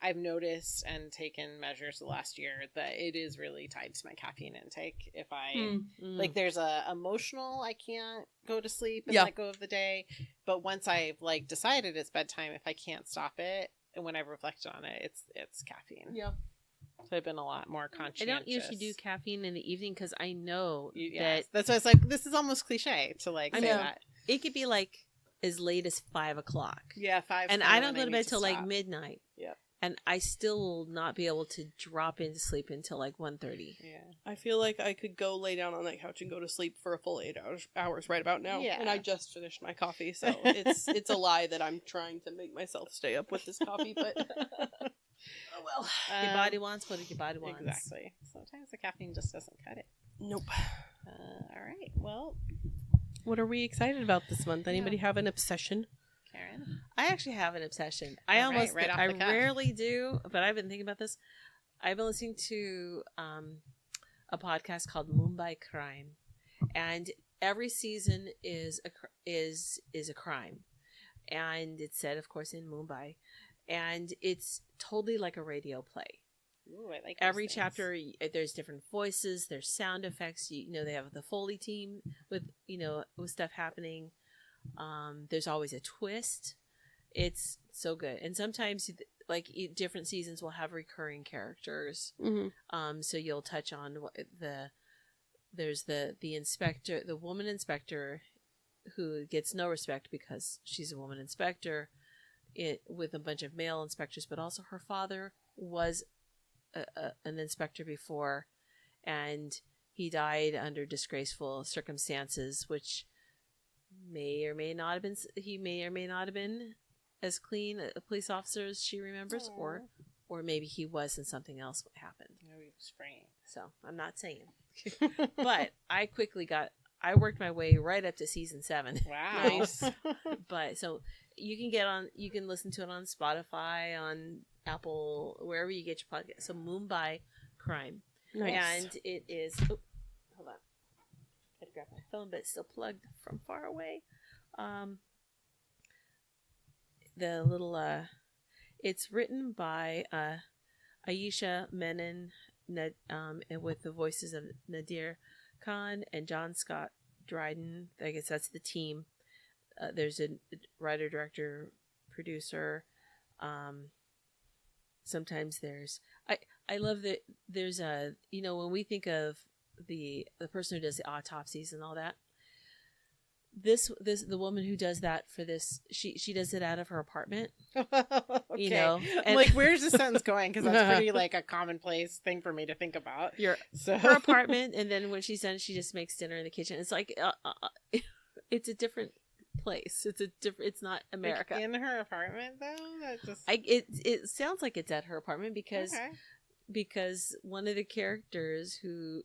I've noticed and taken measures the last year that it is really tied to my caffeine intake. If I like, there's a emotional, I can't go to sleep and let go of the day. But once I've like decided it's bedtime, if I can't stop it, and when I've reflected on it, it's caffeine. Yeah. So I've been a lot more conscientious. I don't usually do caffeine in the evening because I know that's why it's like, this is almost cliche to like say that. It could be like as late as 5 o'clock. Yeah, 5. And I don't go to bed till like midnight. Yeah. And I still will not be able to drop into sleep until like 1:30. Yeah. I feel like I could go lay down on that couch and go to sleep for a full 8 hours right about now. Yeah. And I just finished my coffee, so it's a lie that I'm trying to make myself stay up with this coffee, but oh well. Your body wants what your body wants. Exactly. Sometimes the caffeine just doesn't cut it. Nope. All right. Well, what are we excited about this month? Anybody have an obsession? Karen? I actually have an obsession. Right off the cuff. I rarely do, but I've been thinking about this. I've been listening to a podcast called Mumbai Crime, and every season is a crime, and it's set, of course, in Mumbai, and it's totally like a radio play. Ooh, I like every things. chapter. There's different voices. There's sound effects. You know, they have the Foley team with with stuff happening. There's always a twist. It's so good. And sometimes like different seasons will have recurring characters. Mm-hmm. So you'll touch on there's the inspector, the woman inspector who gets no respect because she's a woman inspector with a bunch of male inspectors, but also her father was an inspector before, and he died under disgraceful circumstances, which may or may not have been as clean a police officer as she remembers. Aww. or maybe he was and something else happened. No, he was praying. So I'm not saying. But I worked my way right up to season 7. Wow. Nice. But so you can listen to it on Spotify, on Apple, wherever you get your podcast. So Mumbai Crime. Nice. And it is, hold on. I had to grab my phone, but it's still plugged from far away. It's written by Ayesha Menon, with the voices of Nadir Khan and John Scott Dryden. I guess that's the team. There's a writer, director, producer. Sometimes I love that there's when we think of the person who does the autopsies and all that, the woman who does that for this, she does it out of her apartment. Okay. And I'm like, where's the sentence going? Because that's pretty like a commonplace thing for me to think about. Her apartment, and then when she's done, she just makes dinner in the kitchen. It's like it's a different place. It's not America. Like in her apartment though. That just it sounds like it's at her apartment because one of the characters who's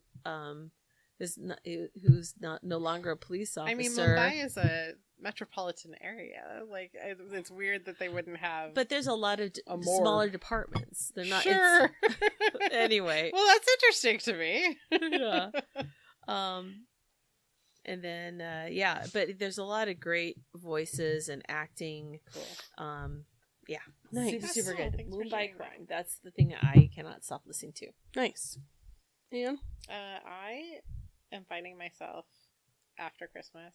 no longer a police officer. I mean, Mumbai is a metropolitan area. Like, it's weird that they wouldn't have. But there's a lot of smaller departments. They're not. Sure. Anyway. Well, that's interesting to me. Yeah. And then but there's a lot of great voices and acting. Cool. Yeah. Nice. Super good. Thanks for Mumbai sharing Crime. that. That's the thing I cannot stop listening to. Nice. Ian? I am finding myself after Christmas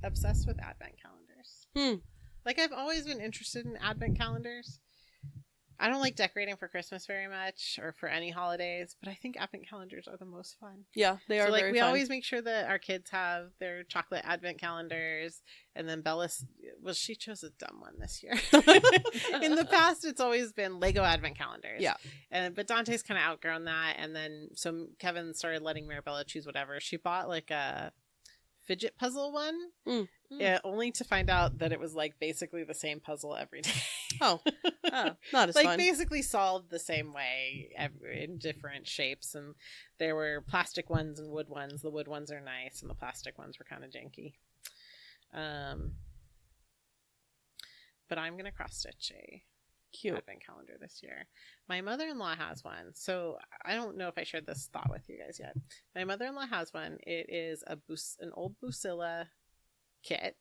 obsessed with advent calendars. Like, I've always been interested in advent calendars. I don't like decorating for Christmas very much or for any holidays, but I think advent calendars are the most fun. Yeah, they are. Like, very we fun. always make sure that our kids have their chocolate advent calendars, and then she chose a dumb one this year. In the past, it's always been Lego advent calendars. Yeah, but Dante's kind of outgrown that, and then so Kevin started letting Marabella choose whatever. She bought like a fidget puzzle one, only to find out that it was like basically the same puzzle every day. Oh, not as like fun. Basically solved the same way in different shapes, and there were plastic ones and wood ones. The wood ones are nice, and the plastic ones were kind of janky. But I'm gonna cross stitch a Cute advent calendar this year. My mother-in-law has one, so I don't know if I shared this thought with you guys yet. My mother-in-law has one. It is an old Busilla kit,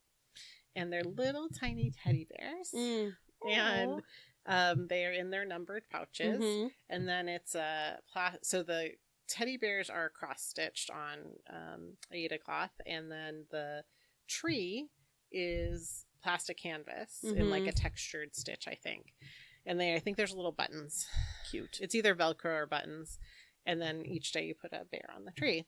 and they're little tiny teddy bears. And They are in their numbered pouches, and then it's so the teddy bears are cross-stitched on Aida cloth, and then the tree is plastic canvas in like a textured stitch, I think. And I think there's little buttons. Cute. It's either Velcro or buttons. And then each day you put a bear on the tree.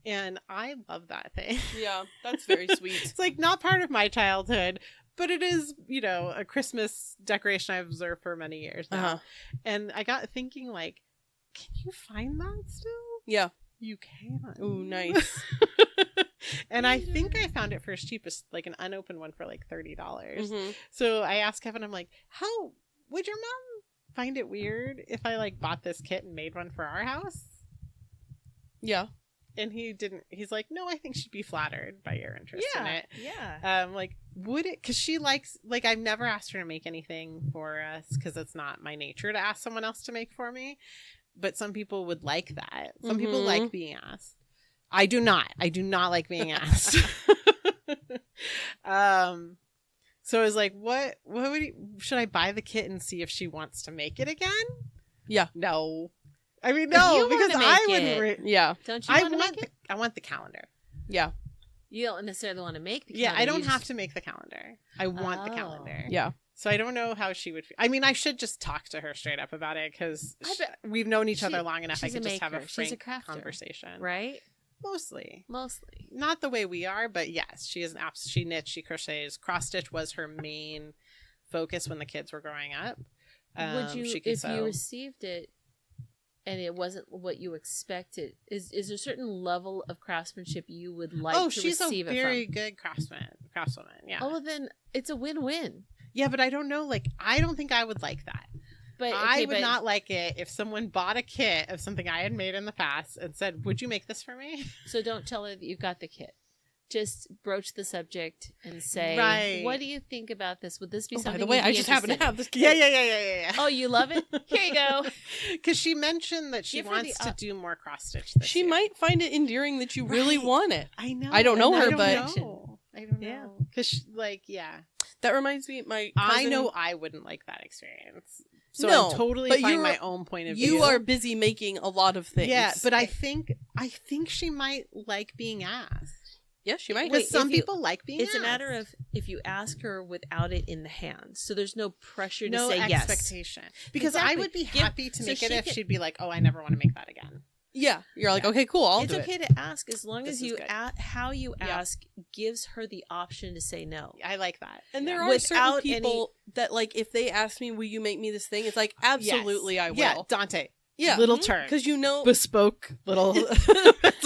And I love that thing. Yeah, that's very sweet. It's like not part of my childhood, but it is, you know, a Christmas decoration I've observed for many years now. And I got thinking, like, can you find that still? Yeah. You can. Ooh, nice. And I think I found it for its cheapest, like an unopened one for like $30. So I asked Kevin, I'm like, how would your mom find it weird if I like bought this kit and made one for our house? Yeah. And he didn't. He's like, no, I think she'd be flattered by your interest in it. Yeah. Like, would it? Because she likes, like, I've never asked her to make anything for us because it's not my nature to ask someone else to make for me. But some people would like that. Some people like being asked. I do not. I do not like being asked. So I was like, what should I buy the kit and see if she wants to make it again? Yeah. No. I mean, no, because I wouldn't. Yeah. Don't you want to make it? I want the calendar. Yeah. You don't necessarily want to make the calendar. Yeah, I don't have to to make the calendar. I want the calendar. Yeah. So I don't know how she would feel. I mean, I should just talk to her straight up about it because we've known each other long enough. I could just have a frank conversation. Right? Mostly. Not the way we are, but yes, she is she knits, she crochets. Cross stitch was her main focus when the kids were growing up. Would you, if you received it and it wasn't what you expected, is there a certain level of craftsmanship you would like to receive it from? Oh, she's a very good craftswoman. Yeah. Oh, well, then it's a win-win. Yeah, but I don't know. Like, I don't think I would like that. But I would not like it if someone bought a kit of something I had made in the past and said, would you make this for me? So don't tell her that you've got the kit. Just broach the subject and say, right. What do you think about this? Would this be something? By the way, I just happen to have this kit. Yeah. Oh, you love it? Here you go. Because she mentioned that she wants to do more cross stitch. She might find it endearing that you really want it. I know. I don't know her, but I don't know. Because, that reminds me, my cousin... I know I wouldn't like that experience. So I'm totally finding my own point of view. You are busy making a lot of things. Yeah, but I think she might like being asked. Yeah, she might. Because some people like being asked. It's a matter of if you ask her without it in the hand. So there's no pressure to say yes. No expectation. Because I would be happy to make it if she'd be like, oh, I never want to make that again. Yeah. You're like, okay, cool, I'll do it. It's okay to ask as long as you how you ask gives her the option to say no. I like that. And there are certain people that, like, if they ask me, will you make me this thing? It's like, absolutely, I will. Yeah, Dante. Yeah. Little turn. Because you know. Bespoke little.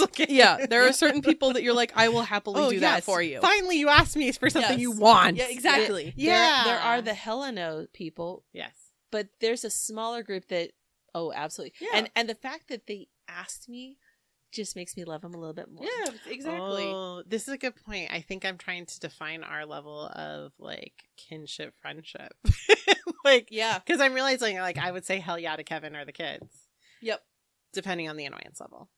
Okay. Yeah. There are certain people that you're like, I will happily do that for you. Finally, you asked me for something you want. Yeah, exactly. There are the hella no people. Yes. But there's a smaller group that, oh, absolutely. Yeah. And the fact that they asked me just makes me love them a little bit more. Yeah, exactly. Oh, this is a good point. I think I'm trying to define our level of, like, kinship friendship. Like, yeah. Because I'm realizing, like, I would say hell yeah to Kevin or the kids. Yep. Depending on the annoyance level.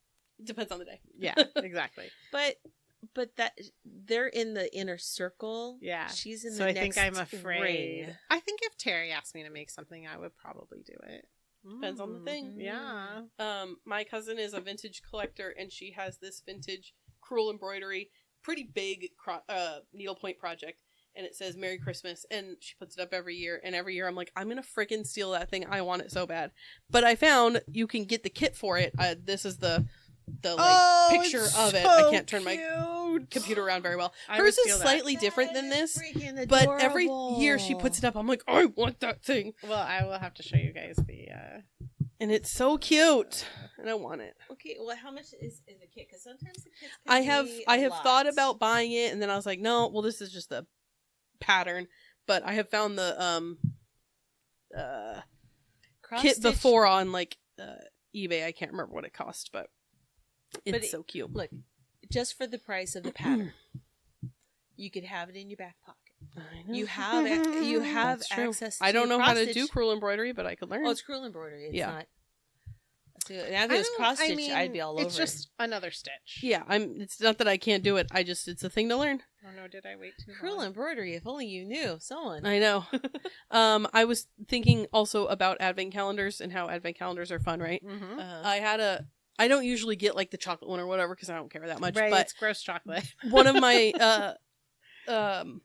Depends on the day. Yeah, exactly. But that they're in the inner circle. Yeah. She's in the so I next think I'm afraid. ring. I think if Terry asked me to make something, I would probably do it. Depends on the thing. Yeah. My cousin is a vintage collector, and she has this vintage crewel embroidery, pretty big needlepoint project, and it says Merry Christmas, and she puts it up every year, and every year I'm like, I'm gonna freaking steal that thing. I want it so bad. But I found you can get the kit for it. This is the picture of it. I can't turn my computer around very well. Hers is slightly different than this, but every year she puts it up. I'm like, I want that thing. Well, I will have to show you guys the. And it's so cute, and I want it. Okay, well, how much is the kit? Because sometimes the kits. I have thought about buying it, and then I was like, no. Well, this is just the pattern, but I have found the kit before on like eBay. I can't remember what it cost, but it's so cute. Look, just for the price of the pattern, you could have it in your back pocket. I know. You have access. I don't know how to do cross-stitch. crewel embroidery, but I could learn. Oh, it's crewel embroidery. It's not. Now, if it was cross stitch, I'd be all over. It's just another stitch. Yeah, It's not that I can't do it. It's a thing to learn. I don't know. no, did I wait too Crewel long? embroidery. If only you knew. Someone. I know. I was thinking also about advent calendars and how advent calendars are fun, right? Mm-hmm. I don't usually get like the chocolate one or whatever because I don't care that much. Right, But it's gross chocolate. one of my Depends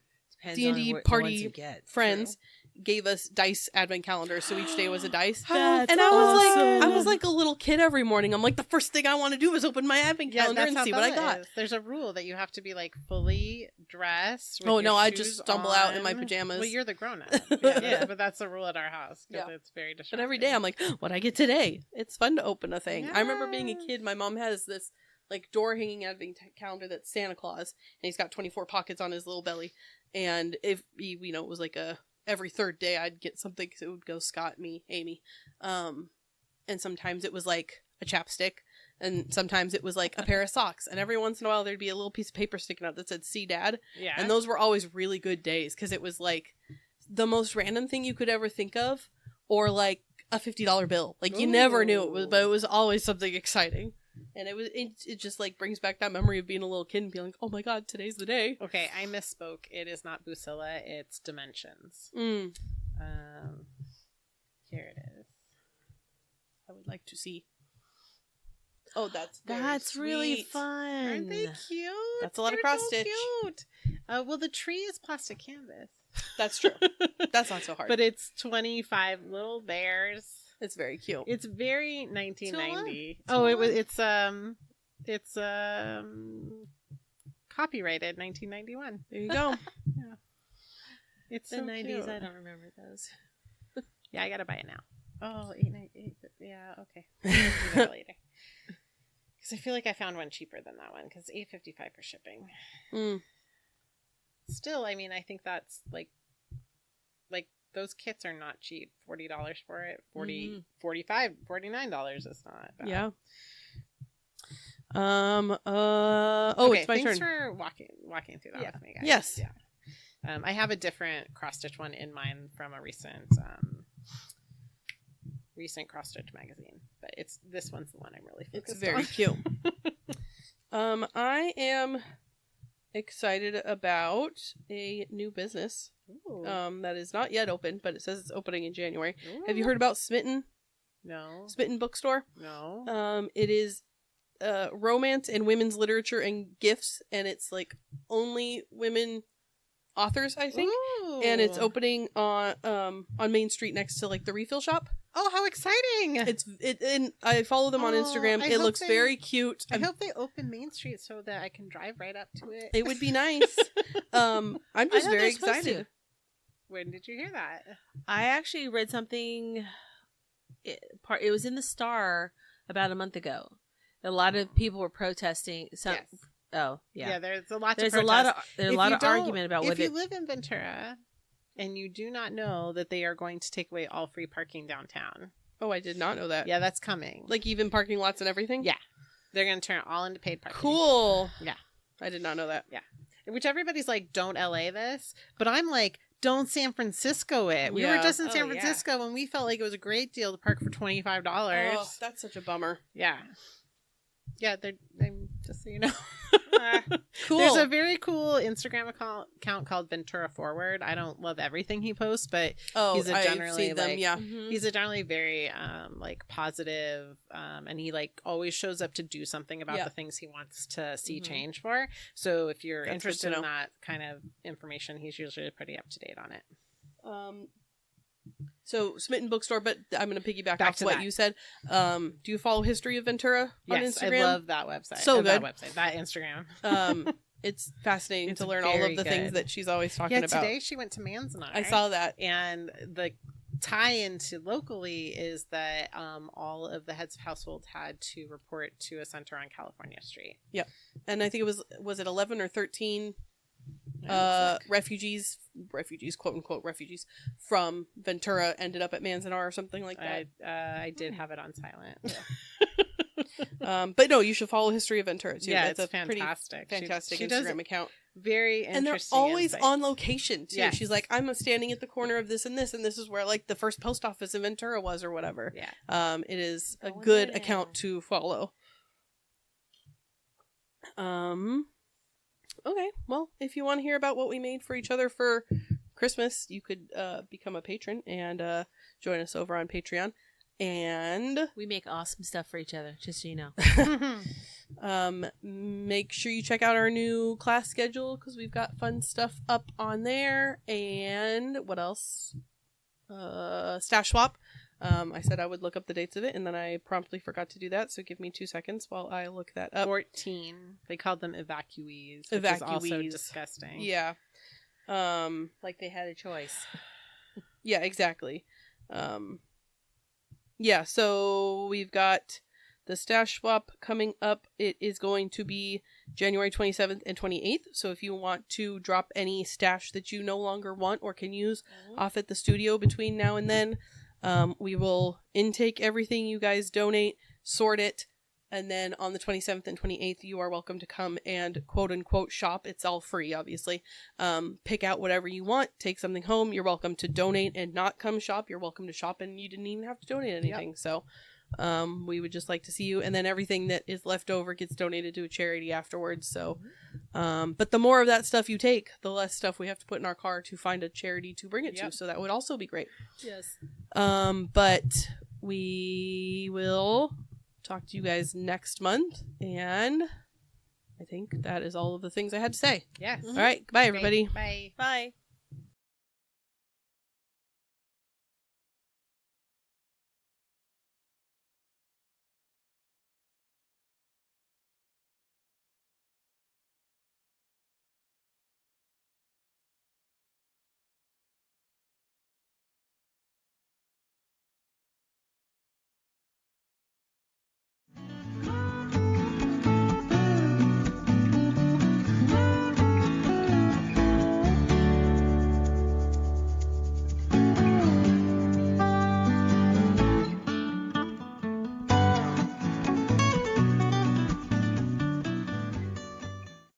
D&D on the ones party you get. friends gave us dice advent calendars, so each day was a dice. That's and awesome. I was like a little kid every morning. I'm like, the first thing I want to do is open my advent calendar and how see what I Bella got. is. There's a rule that you have to be like fully dressed. With Oh your no, I shoes just stumble out in my on. pajamas. Well, you're the grown up. Yeah, but that's the rule at our house because Yeah. it's very distracting. But every day I'm like, what I get today? It's fun to open a thing. I remember being a Yes. kid. My mom has this like door hanging advent calendar that's Santa Claus, and he's got 24 pockets on his little belly. And if he, it was like every third day I'd get something. Cause it would go Scott, me, Amy, and sometimes it was like a chapstick, and sometimes it was like a pair of socks. And every once in a while there'd be a little piece of paper sticking out that said "See Dad," Yeah. and those were always really good days because it was like the most random thing you could ever think of, or like a $50 bill. Like you never knew it was, but it was always something exciting. And it just like brings back that memory of being a little kid and being like, oh my god, today's the day. Okay, I misspoke. It is not Busilla, it's Dimensions. Mm. Here it is. I would like to see. Oh, that's really sweet. fun. Aren't they cute? That's a lot of They're cross so stitch. Cute. Well, the tree is plastic canvas. That's true. That's not so hard. But it's 25 little bears. it's very cute. It's very 1990. It's copyrighted 1991. There you go. It's The so 90s, cute. I don't remember those. Yeah, I gotta buy it now. Oh, 898. Yeah, okay. I'll do that later. Because I feel like I found one cheaper than that one. Because $8.55 for shipping. Mm. Still, I mean, I think that's like those kits are not cheap. $40 for it. $45, $49 is not bad. Yeah. Okay, it's my thanks turn. for walking through that with me, guys. Yes. Yeah. I have a different cross stitch one in mind from a recent cross stitch magazine, but this one's the one I'm really focused It's very on. cute. I am excited about a new business Ooh. that is not yet open, but it says it's opening in January. Ooh. Have you heard about Smitten No. Bookstore? No. It is romance and women's literature and gifts, and it's like only women authors, I think. Ooh. And it's opening on Main Street next to like the refill shop. Oh, how exciting! And I follow them on Oh, Instagram. I It hope looks they- very cute. I hope they open Main Street so that I can drive right up to it. It would be nice. I'm just know very they're supposed excited. When did you hear that? I actually read something. It was in the Star about a month ago. A lot of people were protesting. Some, Yes. Oh, yeah. There's a lot. There's to a lot of If you don't- argument about if whether you live in Ventura and you do not know that they are going to take away all free parking downtown. Oh, I did not know that. Yeah, that's coming. Like even parking lots and everything? Yeah. They're going to turn it all into paid parking. Cool. Yeah. I did not know that. Which everybody's like, don't LA this. But I'm like, don't San Francisco it. We were Yeah. just in Oh, San yeah. Francisco and we felt like it was a great deal to park for $25. Oh, that's such a bummer. Yeah. Yeah, I'm just so you know. Cool. There's a very cool Instagram account called Ventura Forward. I don't love everything he posts, but he's a I've generally seen them, like, yeah. he's a generally very like positive, and he like always shows up to do something about Yeah. the things he wants to see change for. So if you're That's good to interested in know. that kind of information, he's usually pretty up to date on it. So Smitten Bookstore, but I'm going to piggyback Back off to what that. you said. Do you follow History of Ventura on Yes, Instagram? I love that website. So That good. website, that Instagram. It's fascinating It's to learn all of very the things good. that she's always talking Yeah, about. today she went to Manzanar. I saw that. And the tie-in to locally is that all of the heads of households had to report to a center on California Street. And I think it was it 11 or 13 refugees, quote unquote refugees from Ventura ended up at Manzanar or something like that. I did have it on silent. But no, you should follow History of Ventura too. Yeah, That's it's a pretty fantastic. fantastic She does Instagram account. very And they're interesting. always insights. on location too. Yes. She's like, I'm standing at the corner of this, and this is where like the first post office in Ventura was or whatever. Yeah. It is a Going good there. account to follow. Okay. Well, if you want to hear about what we made for each other for Christmas, you could become a patron and join us over on Patreon. And we make awesome stuff for each other, just so you know. Make sure you check out our new class schedule because we've got fun stuff up on there. And what else? Stash swap. I said I would look up the dates of it, and then I promptly forgot to do that. So give me 2 seconds while I look that up. 14. They called them evacuees, which is also disgusting. Yeah. Like they had a choice. Yeah, exactly. Yeah, so we've got the stash swap coming up. It is going to be January 27th and 28th. So if you want to drop any stash that you no longer want or can use off at the studio between now and then, we will intake everything you guys donate, sort it, and then on the 27th and 28th, you are welcome to come and quote-unquote shop. It's all free, obviously. Pick out whatever you want, take something home. You're welcome to donate and not come shop. You're welcome to shop and you didn't even have to donate anything. Yep. So we would just like to see you. And then everything that is left over gets donated to a charity afterwards. So, but the more of that stuff you take, the less stuff we have to put in our car to find a charity to bring it to. So that would also be great. Yes. But we will talk to you guys next month, and I think that is all of the things I had to say. Yes. All right. Goodbye, everybody. Bye. Bye.